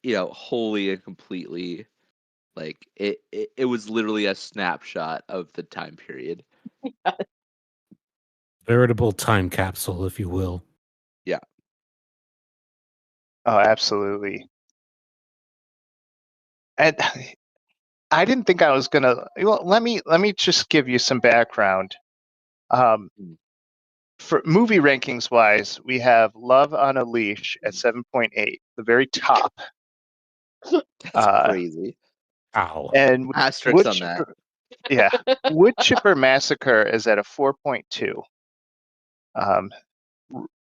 you know, wholly and completely like it was literally a snapshot of the time period. Veritable time capsule, if you will. Yeah. Oh, absolutely. And I didn't think I was gonna. Well, let me just give you some background. For movie rankings wise, we have Love on a Leash at 7.8, the very top, That's crazy. Ow. and Asterisks on that. yeah, Woodchipper Massacre is at a 4.2.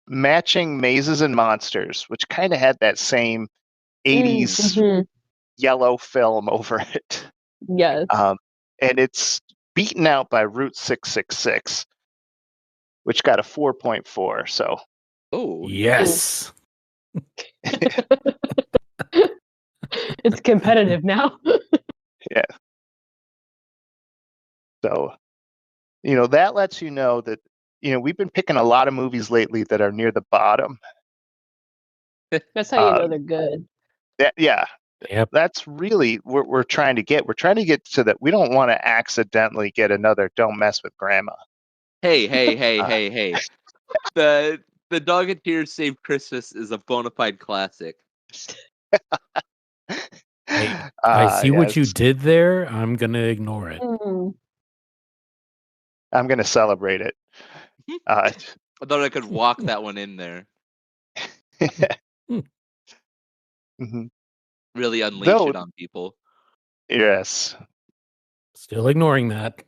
Matching Mazes and Monsters, which kind of had that same 80s Mhm. yellow film over it. Yes. And it's beaten out by Route 666, which got a 4.4. So, Oh, Yes. It's competitive now. yeah. So, you know, that lets you know that, you know, we've been picking a lot of movies lately that are near the bottom. That's how you know they're good. Yeah. Yep. That's really what we're trying to get. We're trying to get so that we don't want to accidentally get another Don't Mess with Grandma. hey, hey. The Dog and Tears Save Christmas is a bona fide classic. I see what you yes. did there. I'm gonna ignore it. Mm. I'm going to celebrate it. I thought I could walk that one in there. Mhm. Really unleash Though- it on people. Yes. Still ignoring that.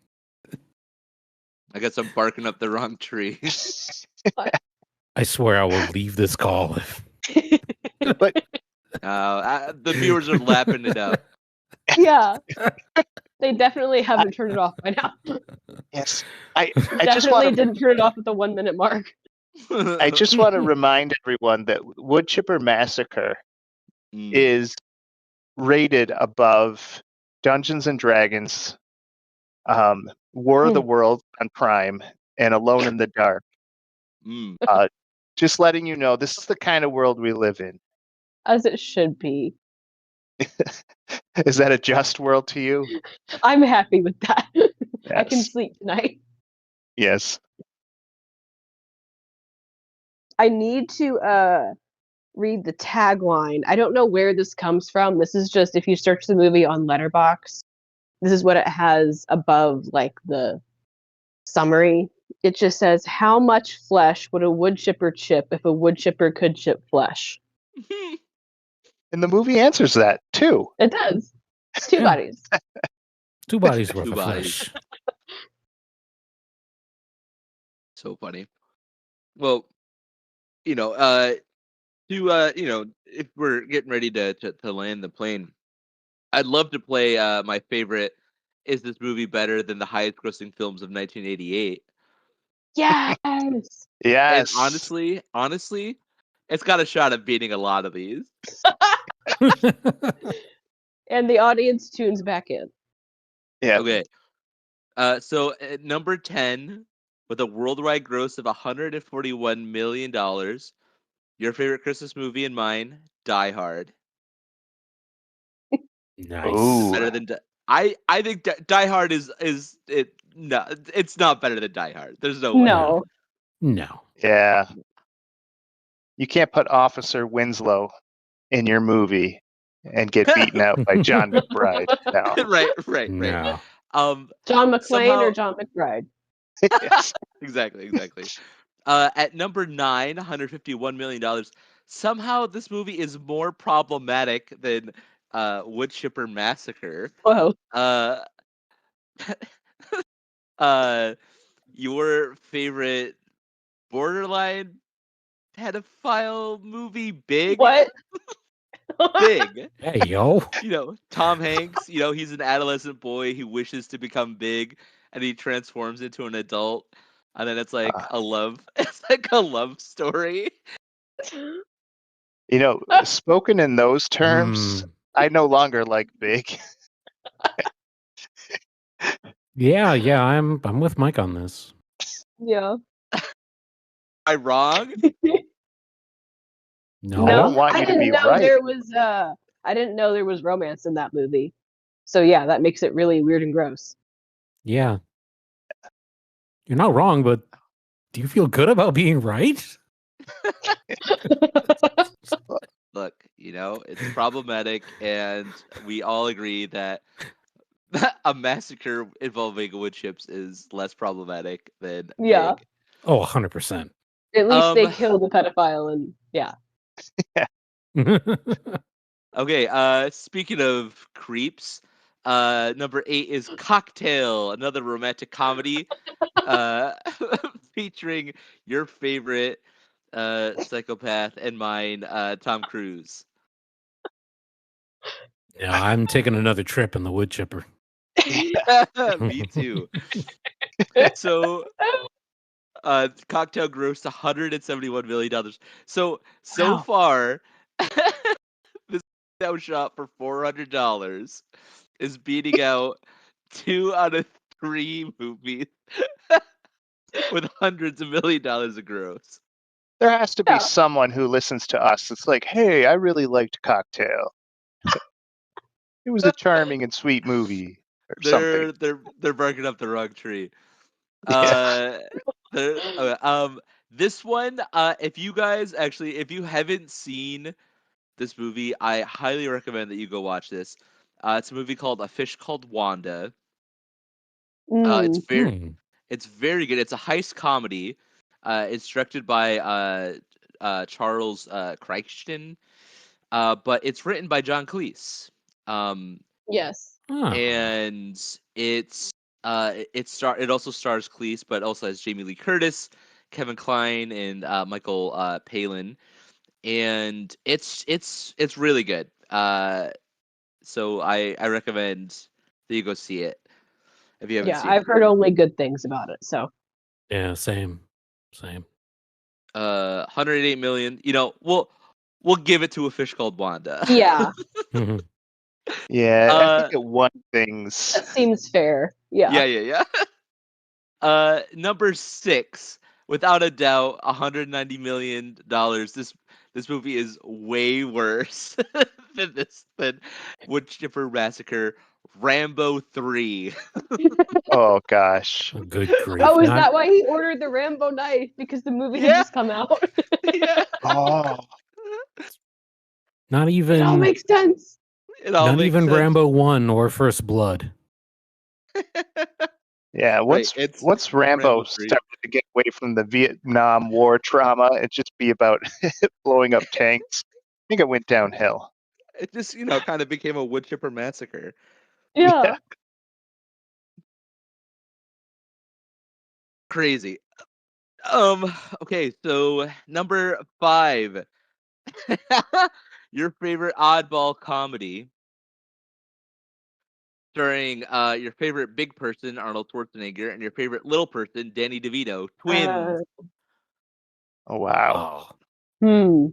I guess I'm barking up the wrong tree. I swear I will leave this call. But The viewers are lapping it up. Yeah. They definitely haven't turned it off by now. yes, I just Definitely want to didn't turn it off at the 1 minute mark. I just want to remind everyone that Woodchipper Massacre is rated above Dungeons and Dragons, War of the World on Prime, and Alone in the Dark. Just letting you know, this is the kind of world we live in. As it should be. Is that a just world to you? I'm happy with that. I can Yes. sleep tonight. Yes. I need to read the tagline. I don't know where this comes from. This is just, if you search the movie on Letterboxd, this is what it has above, like, the summary. It just says, "How much flesh would a wood chipper chip if a wood chipper could chip flesh?" And the movie answers that too. It does. Two Yeah. bodies. 2 bodies worth Two of bodies. flesh. So funny. Well, you know, if we're getting ready to land the plane, I'd love to play my favorite. Is this movie better than the highest grossing films of 1988? Yes. And Yes. honestly, it's got a shot at beating a lot of these. And the audience tunes back in. Yeah. Okay. So at number 10, with a worldwide gross of $141 million, your favorite Christmas movie and mine, Die Hard. Nice. Ooh. Better than I think Die Hard is it no, it's not better than Die Hard. There's no way. No. No. Yeah. You can't put Officer Winslow in your movie and get beaten out by Jon McBride. No. right. No. John McClane Somehow- or Jon McBride? Yes. Exactly. At number 9, $151 million. Somehow this movie is more problematic than Woodchipper Massacre. Whoa. Your favorite borderline pedophile movie, Big? What? Big. Hey, yo. Tom Hanks, he's an adolescent boy who wishes to become big and he transforms into an adult. And then it's like it's like a love story. Spoken in those terms, I no longer like Big. Yeah, I'm with Mike on this. Yeah. Am I wrong? No. I don't want you to didn't be know right. there was I didn't know there was romance in that movie. So yeah, that makes it really weird and gross. Yeah. You're not wrong, but do you feel good about being right? Look, it's problematic, and we all agree that a massacre involving wood chips is less problematic than Yeah. Big. Oh, 100%. At least they killed the pedophile and yeah. Okay, speaking of creeps, number 8 is Cocktail, another romantic comedy featuring your favorite psychopath and mine, Tom Cruise. Yeah, I'm taking another trip in the wood chipper. Me too. So Cocktail grossed $171 million. So Wow. far, this that was shot for $400 is beating out 2 out of 3 movies with hundreds of $1 million of gross. There has to be Yeah. someone who listens to us. It's like, hey, I really liked Cocktail. It was a charming and sweet movie or something. They're barking up the wrong tree. Yeah. This one, if you haven't seen this movie, I highly recommend that you go watch this. It's a movie called A Fish Called Wanda. It's very good. It's a heist comedy. It's directed by Charles Crichton, but it's written by John Cleese. Yes. And it also stars Cleese, but also has Jamie Lee Curtis, Kevin Kline, and Michael Palin, and it's really good. So I recommend that you go see it if you haven't Yeah, seen I've it. heard only good things about it. So Yeah, same. 108 million. We'll give it to A Fish Called Wanda. yeah, Yeah, I think it won things. that seems fair. Yeah. Yeah. Number 6, without a doubt, $190 million. This movie is way worse than Woodchipper Massacre. Rambo 3. Oh gosh. Good grief. Oh, is that why he ordered the Rambo knife? Because the movie had just come out. Yeah. Oh. Not even It all makes sense. It all not makes even sense. Rambo 1 or First Blood. Yeah, once it's Rambo Rambo 3. started to get away from the Vietnam War trauma, it just be about blowing up tanks. I think it went downhill. It just, kind of became a Woodchipper Massacre. Yeah. Crazy. Okay, so number 5. Your favorite oddball comedy starring your favorite big person, Arnold Schwarzenegger, and your favorite little person, Danny DeVito, twins. Oh wow! Oh, Hmm.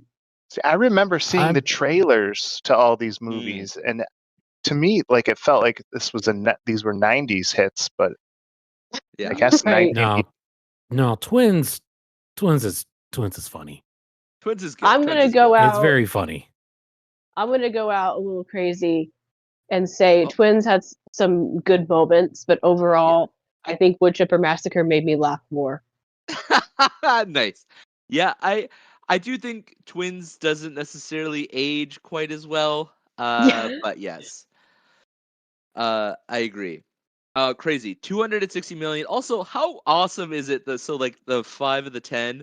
See, I remember seeing the I'm trailers to all these Mm. movies, and to me, like it felt like this was these were '90s hits, but Yeah. I guess Right. 19. no twins. Twins is funny. Twins is good. I'm Twins gonna is go good. out. It's very funny. I'm gonna go out a little crazy and say Oh. Twins had some good moments, but overall, I think Woodchipper Massacre made me laugh more. Nice. Yeah, I do think Twins doesn't necessarily age quite as well. Yeah. But yes. I agree. Crazy. 260 million. Also, how awesome is it that so like the 5 of the 10,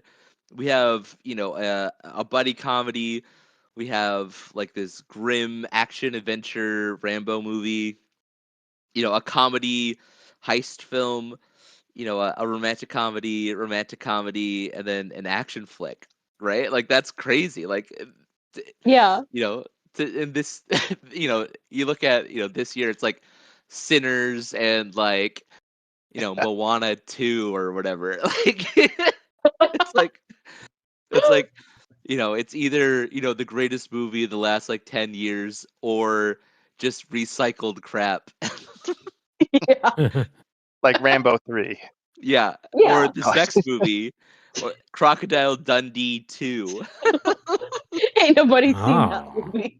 we have, a buddy comedy, we have like this grim action adventure Rambo movie, a comedy heist film, a romantic comedy, and then an action flick, right? Like that's crazy. Like, Yeah. you know, in this, you look at, this year, it's like Sinners and like, Moana 2 or whatever. Like, it's like, it's either, the greatest movie of the last like 10 years or just recycled crap. Yeah. Like Rambo 3. Yeah, or Yeah. this next movie, or Crocodile Dundee 2. Ain't nobody seen that Oh. movie.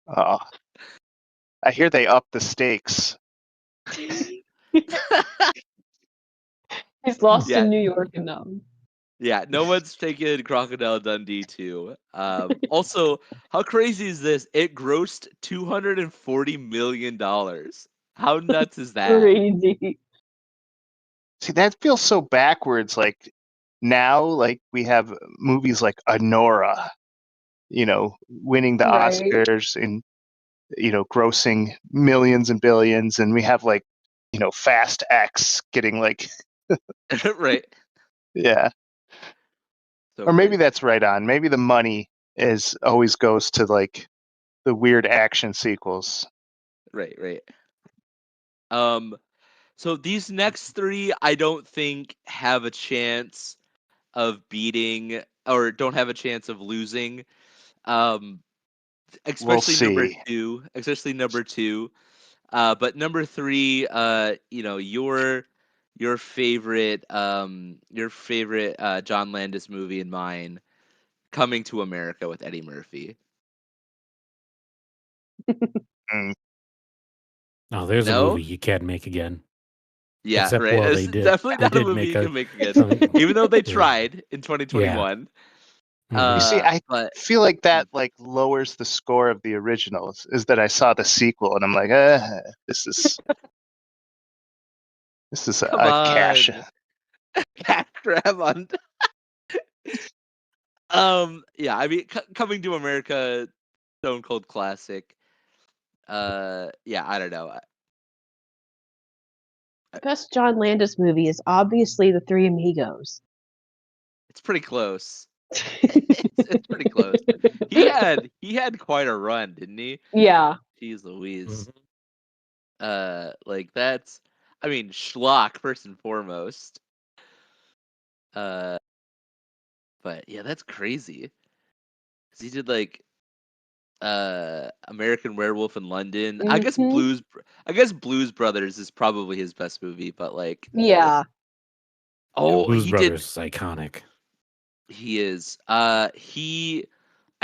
Oh, I hear they upped the stakes. He's lost Yeah. in New York and Yeah, no one's taken Crocodile Dundee 2. Also, how crazy is this? It grossed $240 million. How nuts is that? crazy. See, that feels so backwards. Like now, like we have movies like Anora, winning the Right. Oscars and grossing millions and billions, and we have like Fast X getting like Right. yeah, So or maybe crazy. that's right on. Maybe the money always goes to like the weird action sequels. Right. So these next 3, I don't think have a chance of beating or don't have a chance of losing. Um, We'll especially number see. 2, but number 3, your favorite John Landis movie and mine, Coming to America with Eddie Murphy. Oh, there's a No? movie you can't make again. Yeah, Except, right. well, It's they did. definitely They not a did movie make you a can make again, something. even though they Yeah. tried in 2021. Mhm. You see, I But feel like that like lowers the score of the original. Is that I saw the sequel and I'm like, this is come a cash. on, cash grab on. Yeah, I mean, Coming to America, Stone Cold classic. Yeah, I don't know. The best John Landis movie is obviously The Three Amigos. It's pretty close. It's pretty close. He had quite a run, didn't he? Yeah. Jeez Louise. Mhm. Like that's, I mean, schlock first and foremost. But yeah, that's crazy. 'Cause he did like American Werewolf in London. I guess Mhm. Blues Brothers is probably his best movie, but like Yeah. oh, Blues he Brothers did is iconic. he is. I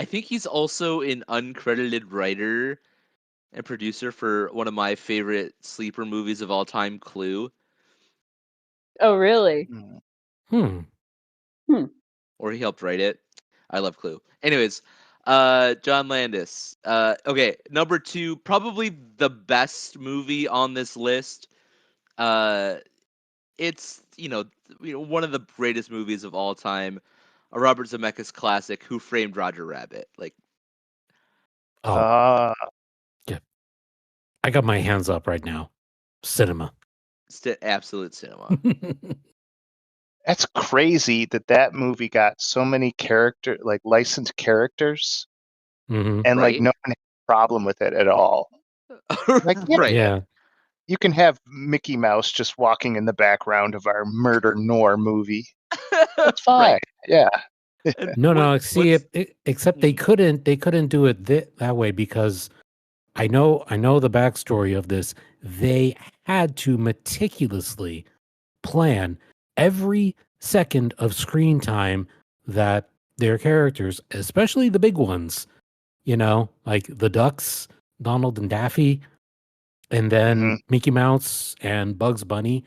think he's also an uncredited writer and producer for one of my favorite sleeper movies of all time, Clue. Oh, really? Hmm. Or he helped write it. I love Clue. Anyways, John Landis. Okay, number 2, probably the best movie on this list. It's one of the greatest movies of all time, a Robert Zemeckis classic, Who Framed Roger Rabbit. Like, Oh, Uh, I got my hands up right now. Cinema. absolute cinema. That's crazy that movie got so many licensed characters, Hmm. and like Right? no one had a problem with it at all. Like, Right. Yeah. you can have Mickey Mouse just walking in the background of our murder noir movie. That's fine. Right. Yeah. And No. See, except they Hmm. couldn't do it that way because I know the backstory of this. They had to meticulously plan every second of screen time that their characters, especially the big ones, like the Ducks, Donald and Daffy, and then Mhm. Mickey Mouse and Bugs Bunny,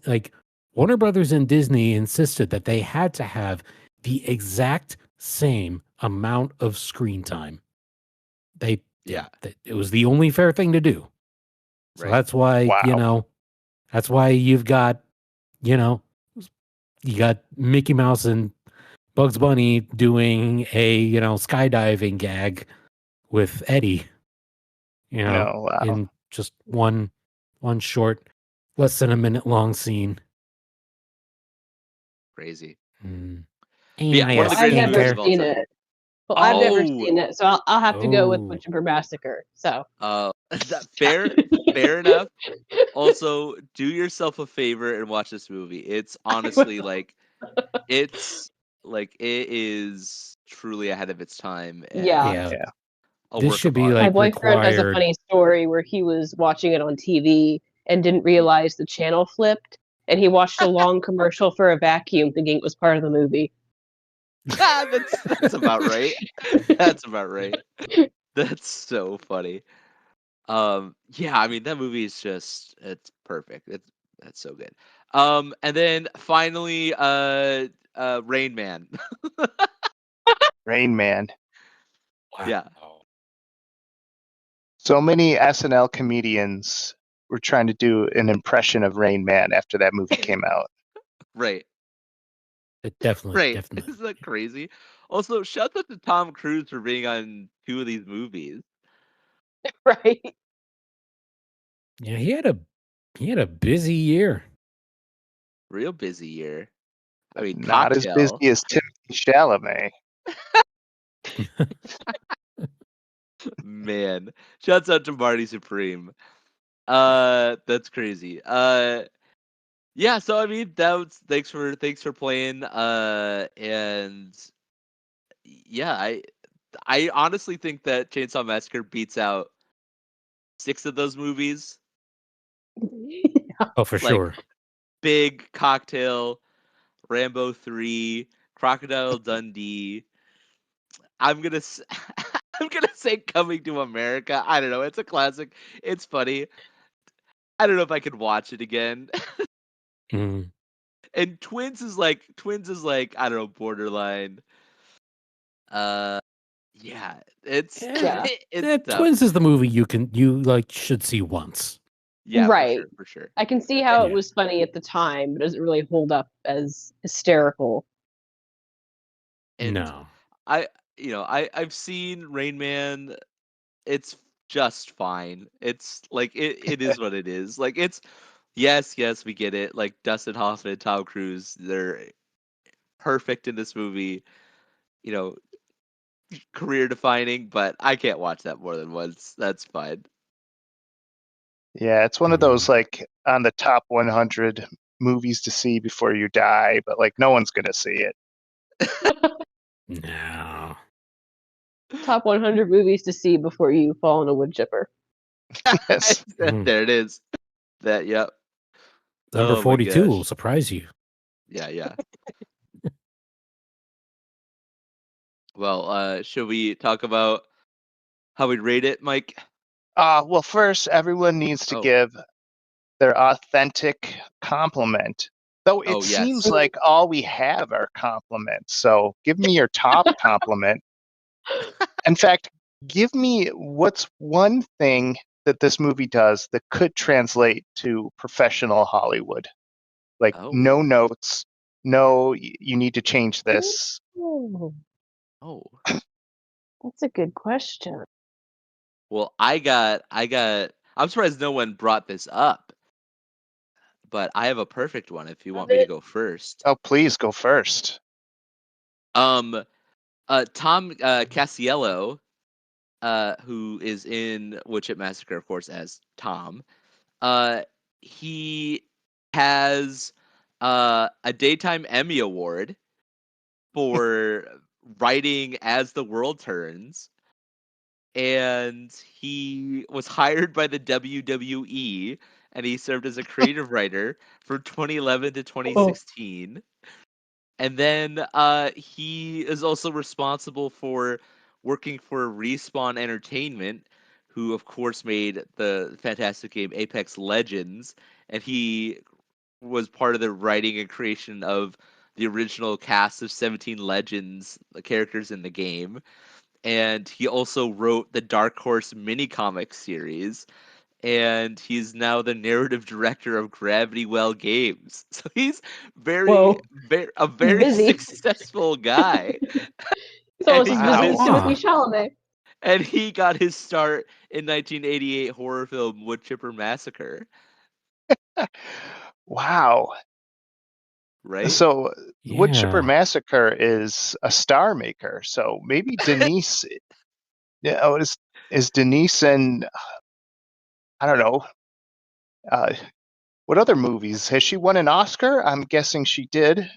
like Warner Brothers and Disney insisted that they had to have the exact same amount of screen time. Yeah. It was the only fair thing to do. So Right. that's why, Wow. that's why you've got, you know, you got Mickey Mouse and Bugs Bunny doing a, skydiving gag with Eddie, Wow. in just one short, less than a minute long scene. Crazy. Mm. But yeah, And one Well, of the I've greatest never movies of stinker. all seen time. it. Well, I've never Oh, seen it, so I'll have to go with Oh, Woodchipper Massacre. So that fair enough. Also, do yourself a favor and watch this movie. It's honestly it is truly ahead of its time yeah, and yeah. Yeah. a This work should of be art. my like boyfriend has a required. funny story where he was watching it on TV and didn't realize the channel flipped, and he watched a long commercial for a vacuum, thinking it was part of the movie. That's about right. That's about right. That's so funny. Yeah, I mean that movie is it's perfect. That's so good. And then finally Rain Man. Rain Man. Yeah. Wow. So many SNL comedians were trying to do an impression of Rain Man after that movie came out. Right. Definitely. Right. Isn't that crazy? Also, shout out to Tom Cruise for being on 2 of these movies. Right? Yeah, he had a busy year. Real busy year. I mean, Not as busy Cocktail. as Timothy Chalamet. Man. Shouts out to Marty Supreme. That's crazy. Yeah, so I mean that was thanks for playing. And yeah, I honestly think that Chainsaw Massacre beats out 6 of those movies. Oh, for Like sure. Big, Cocktail, Rambo 3, Crocodile Dundee. I'm gonna I'm gonna say Coming to America. I don't know. It's a classic. It's funny. I don't know if I could watch it again. Mm. And Twins is like I don't know, borderline. Uh, yeah, it's Yeah. it's tough. Twins is the movie you like should see once. Yeah, Right. for sure. I can see how it Yeah. was funny at the time, but it doesn't really hold up as hysterical. And No. I've seen Rain Man. It's just fine. It's like it is what it is. Like it's yes, we get it. Like Dustin Hoffman, Tom Cruise, they're perfect in this movie. You know, career defining, but I can't watch that more than once. That's fine. Yeah, it's one of Mm. those like on the top 100 movies to see before you die, but like no one's gonna see it. No. Top 100 movies to see before you fall in a wood chipper. Yes. Mhm. There it is. That yep. Number Oh my 42 will gosh. surprise you. Yeah. Well, should we talk about how we rate it, Mike? Well, first, everyone needs to Oh, give their authentic compliment. Though it seems yes. like all we have are compliments. So give me your top compliment. In fact, give me what's one thing that this movie does that could translate to professional Hollywood. Like Oh, no notes, no, you need to change this. Oh, oh. that's a good question. Well, I'm surprised no one brought this up. but I have a perfect one if you Love want me to it. go first. Oh, please go first. Tom Casiello, who is in Woodchipper Massacre, of course, as Tom. He has a Daytime Emmy Award for writing As the World Turns. And he was hired by the WWE, and he served as a creative writer from 2011 to 2016. And then he is also responsible for working for Respawn Entertainment, who of course made the fantastic game Apex Legends, and he was part of the writing and creation of the original cast of 17 Legends, the characters in the game. And he also wrote the Dark Horse mini comic series, and he's now the narrative director of Gravity Well Games. So he's Whoa. a very busy. successful guy. He's almost he as got busy his- as Timothy Chalamet. And he got his start in 1988 horror film Woodchipper Massacre, Wow. right? So Woodchipper Yeah. Massacre is a star maker. So maybe Denice, is Denice and I don't know. What other movies? Has she won an Oscar? I'm guessing she did.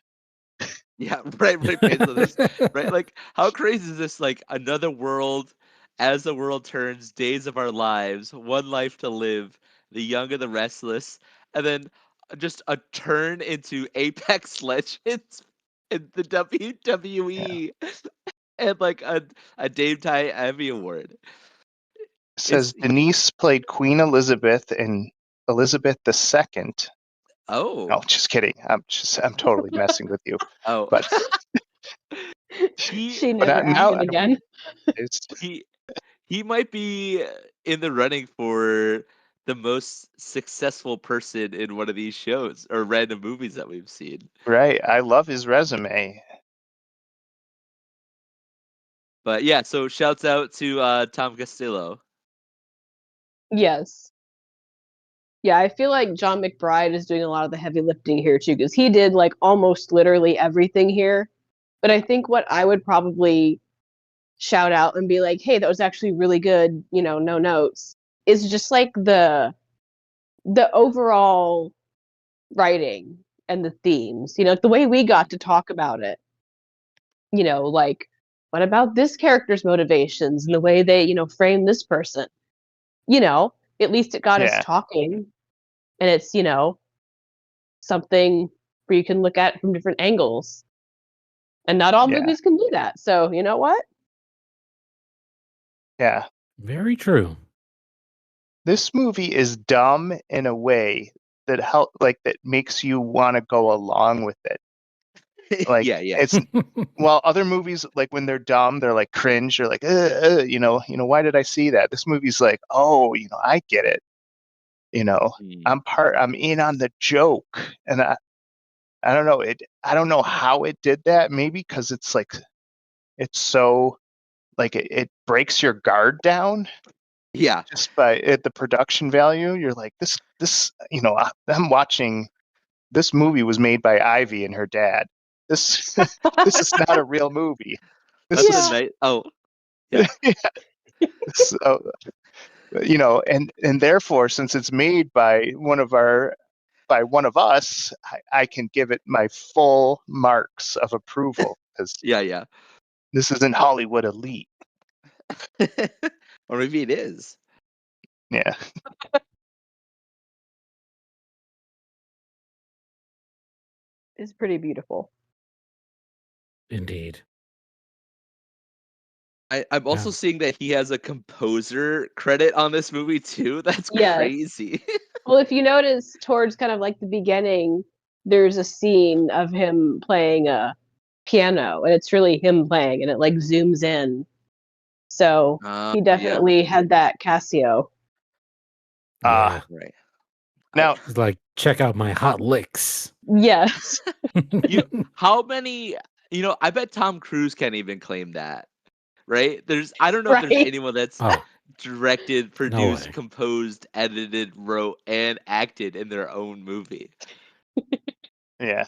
Yeah, right, based on this, right? Like, how crazy is this? Like, another world, As the World Turns, Days of Our Lives, One Life to Live, The Young and the Restless, and then just a turn into Apex Legends in the WWE, and like a Daytime Emmy Award. It says It's Denice played Queen Elizabeth in Elizabeth II. oh No, just kidding. I'm totally messing with you. oh But he She but never now acted again. it's he might be in the running for the most successful person in one of these shows or random movies that we've seen. right. I love his resume. But yeah, so shouts out to Tom Castillo. Yes. Yeah, I feel like Jon McBride is doing a lot of the heavy lifting here too, because he did like almost literally everything here. But I think what I would probably shout out and be like, hey, that was actually really good, no notes, is just like the overall writing and the themes, like the way we got to talk about it, like what about this character's motivations and the way they, frame this person, at least it got us Yeah. talking, and it's, something where you can look at it from different angles. And not all Yeah. movies can do that. So, you know what? Yeah. Very true. This movie is dumb in a way that that makes you want to go along with it. Like yeah. it's while other movies, like when they're dumb, they're like cringe. They're like, why did I see that? This movie's like, oh, I get it. Mm. I'm in on the joke, and I don't know it. I don't know how it did that. Maybe because it's like, it's so like it breaks your guard down Yeah. just by the production value. You're like this. I'm watching. This movie was made by Ivy and her dad. This this is not a real movie. This That's is a nice. Oh, yeah. so, and therefore, since it's made by one of us, I can give it my full marks of approval because Yeah. this isn't Hollywood elite. Or maybe it is. Yeah. It's pretty beautiful. Indeed. I'm also Yeah. seeing that he has a composer credit on this movie too. That's Yes. crazy. Well, if you notice towards kind of like the beginning, there's a scene of him playing a piano, and it's really him playing, and it like zooms in. So he definitely had that Casio. Yeah. Right. Now, It's like, check out my hot licks. Yes. How many? I bet Tom Cruise can't even claim that. Right? I don't know if there's Right. anyone that's Oh, directed, No produced, way. composed, edited, wrote, and acted in their own movie. Yeah.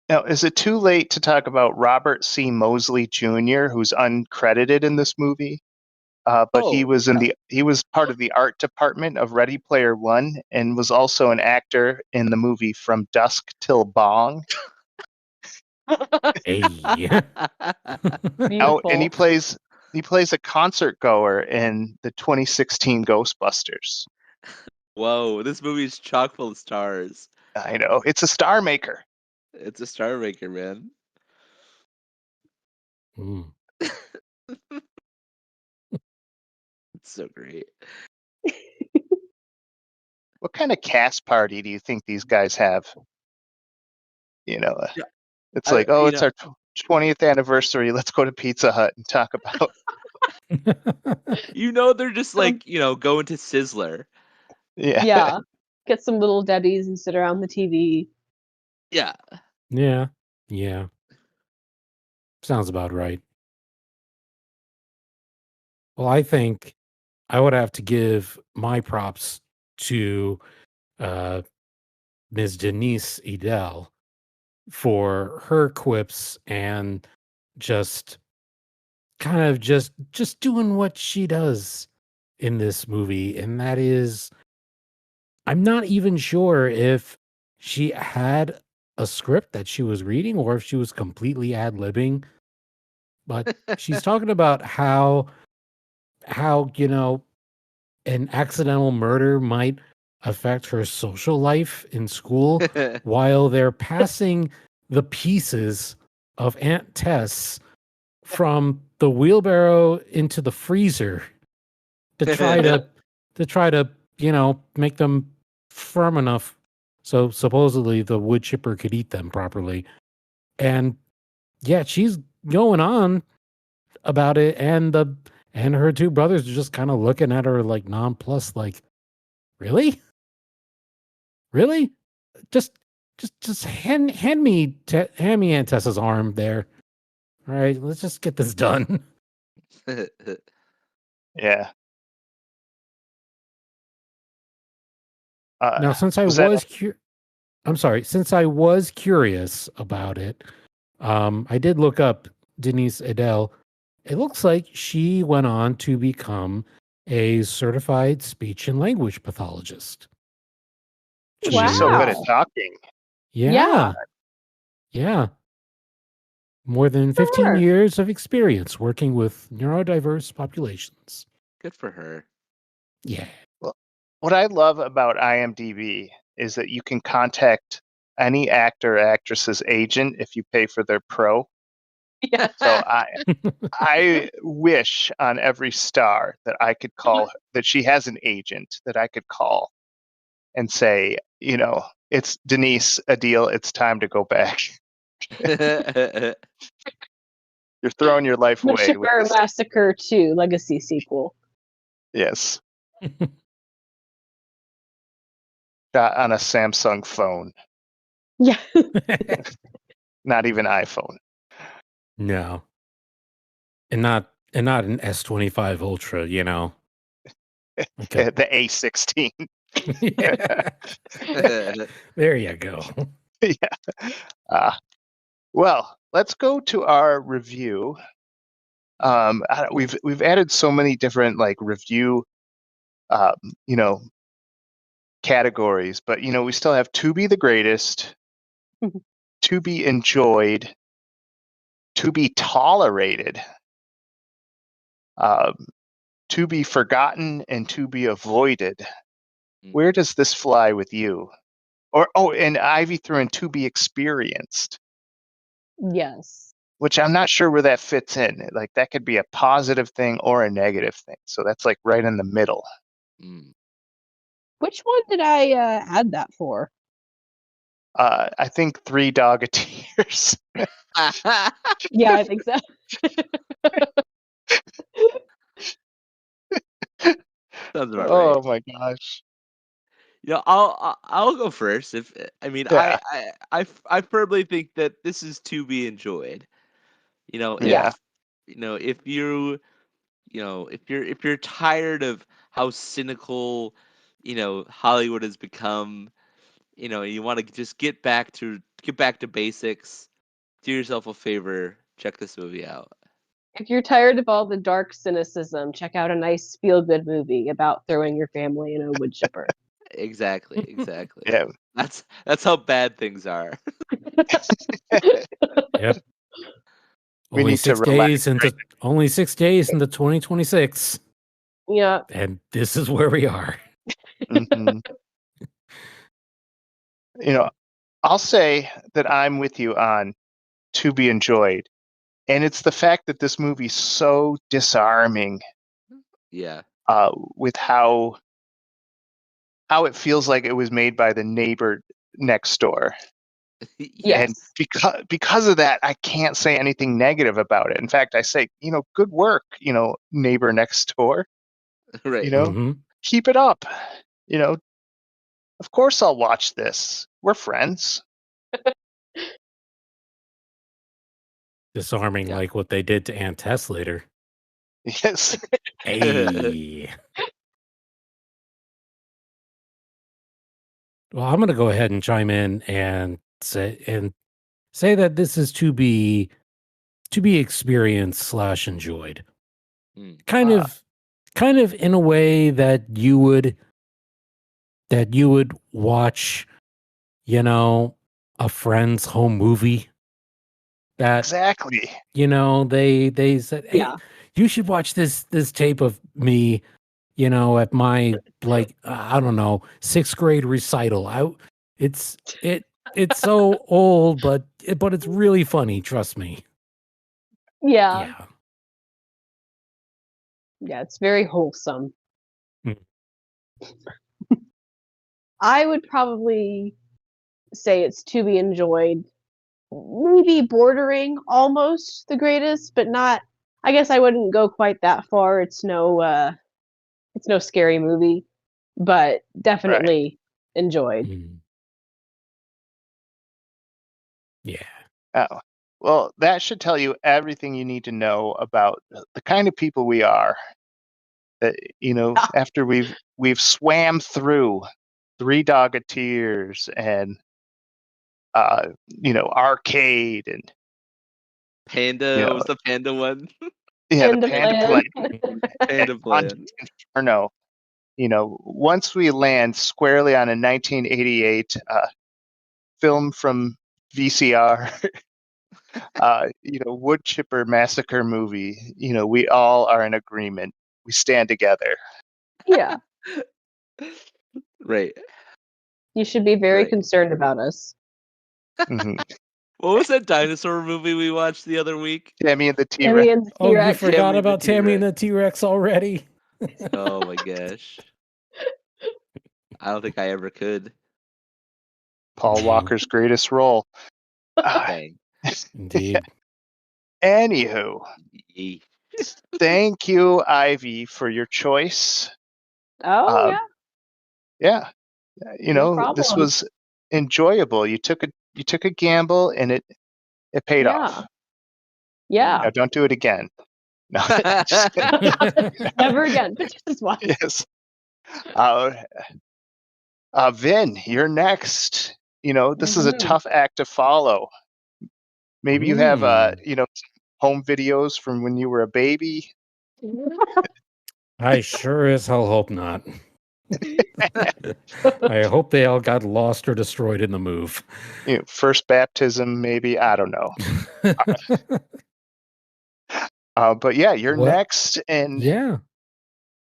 Now, is it too late to talk about Robert C. Mosley Jr., who's uncredited in this movie? But he Oh, was he was part of the art department of Ready Player One and was also an actor in the movie From Dusk Till Dawn. Hey. Oh, and he Beautiful. plays a concert goer in the 2016 Ghostbusters. Whoa, this movie's chock full of stars. I know, it's a star maker. It's a star maker, man. Mm. It's so great. What kind of cast party do you think these guys have? You know, Yeah, it's like, you it's know, our 20th anniversary. Let's go to Pizza Hut and talk about. they're just like, going to Sizzler. Yeah. Yeah. Get some little Debbies and sit around the TV. Yeah. Yeah. Yeah. Sounds about right. Well, I think I would have to give my props to uh, Ms. Denise Edel for her quips and just kind of just doing what she does in this movie. And that is, I'm not even sure if she had a script that she was reading or if she was completely ad-libbing, but she's talking about how an accidental murder might affect her social life in school while they're passing the pieces of Aunt Tess from the wheelbarrow into the freezer to try to make them firm enough so supposedly the wood chipper could eat them properly. And yeah, she's going on about it, and her two brothers are just kind of looking at her like nonplussed, like, really? Really? Just hand me Aunt Tessa's arm there. All right, let's just get this done. Yeah. Now, since I Was that was since I was curious about it, I did look up Denise Adele. It looks like she went on to become a certified speech and language pathologist. she's so good at Wow. talking? Yeah. Yeah. More than 15 Sure. years of experience working with neurodiverse populations. Good for her. Yeah. Well, what I love about IMDb is that you can contact any actor or actress's agent if you pay for their pro. Yeah. So I wish on every star that I could call that she has an agent that I could call and say, it's Denise Adele, it's time to go back. You're throwing your life away with Woodchipper this. Massacre 2 Legacy sequel. Yes. Shot on a Samsung phone, Yeah. not even iPhone. No. And not an S25 Ultra, Okay. The A16. There you go. Yeah. Well, let's go to our review. We've added so many different review, categories, but we still have to be the greatest, to be enjoyed, to be tolerated, to be forgotten, and to be avoided. Where does this fly with you? And Ivy threw in to be experienced. Yes. Which I'm not sure where that fits in. Like that could be a positive thing or a negative thing. So that's like right in the middle. Which one did I add that for? I think 3 Dogateers. Yeah, I think so. Sounds about Oh right. my gosh. I'll go first. Yeah. I firmly think that this is to be enjoyed. Yeah. If if you're tired of how cynical, Hollywood has become, and you want to just get back to basics, do yourself a favor, check this movie out. If you're tired of all the dark cynicism, check out a nice feel-good movie about throwing your family in a wood chipper. Exactly. Yeah. That's how bad things are. Yep. We Only need to 6 relax, days into only 6 days into 2026, Yeah. and this is where we are. Mhm. I'll say that I'm with you on To Be Enjoyed. And it's the fact that this movie's so disarming Yeah. with how it feels like it was made by the neighbor next door. Yes. And because of that, I can't say anything negative about it. In fact, I say, good work, neighbor next door. Right. Mhm. Keep it up. Of course I'll watch this. We're friends. Disarming, Yeah. like what they did to Aunt Tess later. Yes. Hey. Well, I'm going to go ahead and chime in and say that this is to be experienced / enjoyed. Mm. Kind of in a way that you would watch, a friend's home movie that Exactly. they said, hey, Yeah. you should watch this tape of me, at my, like, I don't know, 6th grade recital. It's so old, but it's really funny, trust me. Yeah. Yeah. Yeah, it's very wholesome. Mm. I would probably say it's to be enjoyed. Maybe bordering almost the greatest, but not. I guess I wouldn't go quite that far. It's no scary movie, but definitely enjoyed. Mm. Yeah. Oh, well, that should tell you everything you need to know about the kind of people we are. That after we've swam through Three Doggeteers and Arcade and Panda. What was the panda one? the Panda Panda Plan. Plan Panda Hunting Plan. Inferno. Once we land squarely on a 1988 film from VCR, Woodchipper Massacre movie, we all are in agreement. We stand together. Yeah, Right. you should be very Right. concerned about us. Mhm. What was that dinosaur movie we watched the other week? Tammy and the Tammy T-Rex. and the Oh, you T-Rex. forgot Tammy the about Tammy and the T-Rex. T-Rex already? Oh my gosh. I don't think I ever could. Paul Walker's greatest role. Dang. Indeed. Anywho, Yee. thank you, Ivy, for your choice. Oh Uh, yeah, Yeah, no this problem. was enjoyable. You took a gamble, and it paid off. Yeah. Now, don't do it again. No, just kidding. Never again, but just once. Yes. Vin, you're next. This is a Mhm. tough act to follow. Maybe you have Mm. home videos from when you were a baby. I sure as hell hope not. I hope they all got lost or destroyed in the move. First baptism, maybe. I don't know. But yeah, you're What? next, and Yeah.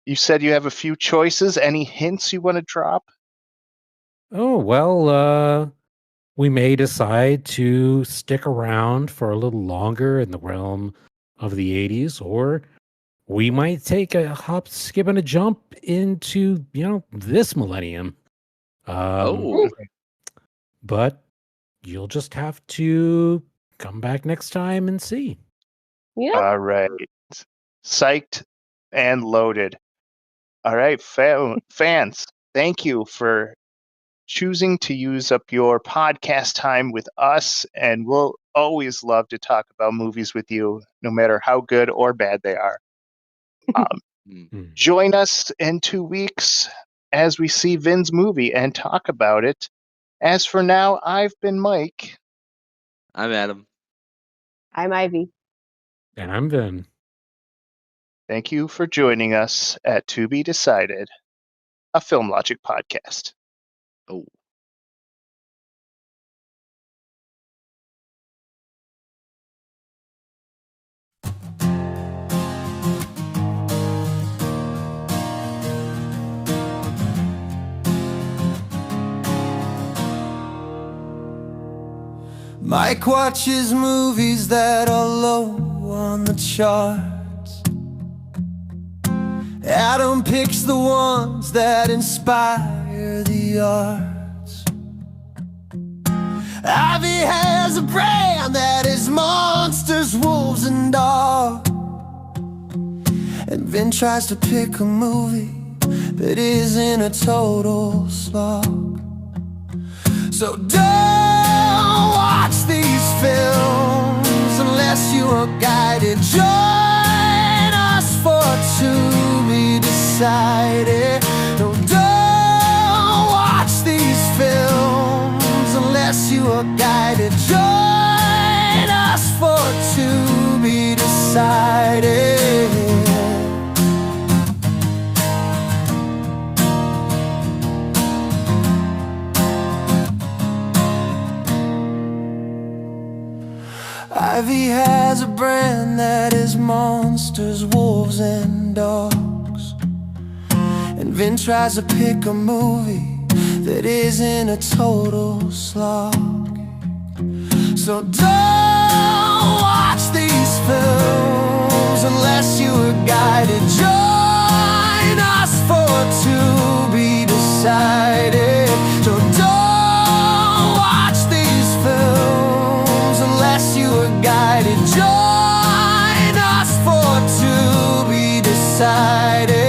you said you have a few choices. Any hints you want to drop? Oh, well, we may decide to stick around for a little longer in the realm of the 80s, or we might take a hop, skip, and a jump into, this millennium. Oh. But you'll just have to come back next time and see. Yeah. All right. Psyched and loaded. All right, fans, thank you for choosing to use up your podcast time with us, and we'll always love to talk about movies with you, no matter how good or bad they are. Mm. Join us in 2 weeks as we see Vin's movie and talk about it. As for now, I've been Mike. I'm Adam. I'm Ivy. And I'm Vin. Thank you for joining us at To Be Decided, a Film Logic podcast. Oh. Mike watches movies that are low on the charts. Adam picks the ones that inspire the arts. Ivy has a brand that is monsters, wolves, and dogs. And Vin tries to pick a movie that isn't a total slog. So don't watch these films unless you are guided. Join us for To Be Decided. No, don't watch these films unless you are guided. Join us for To Be Decided. Ivy has a brand that is monsters, wolves, and dogs. And Vin tries to pick a movie that isn't a total slog. So don't watch these films unless you are guided. Join us for To Be Decided. So don't watch these films unless you are guided. Join us for To Be Decided.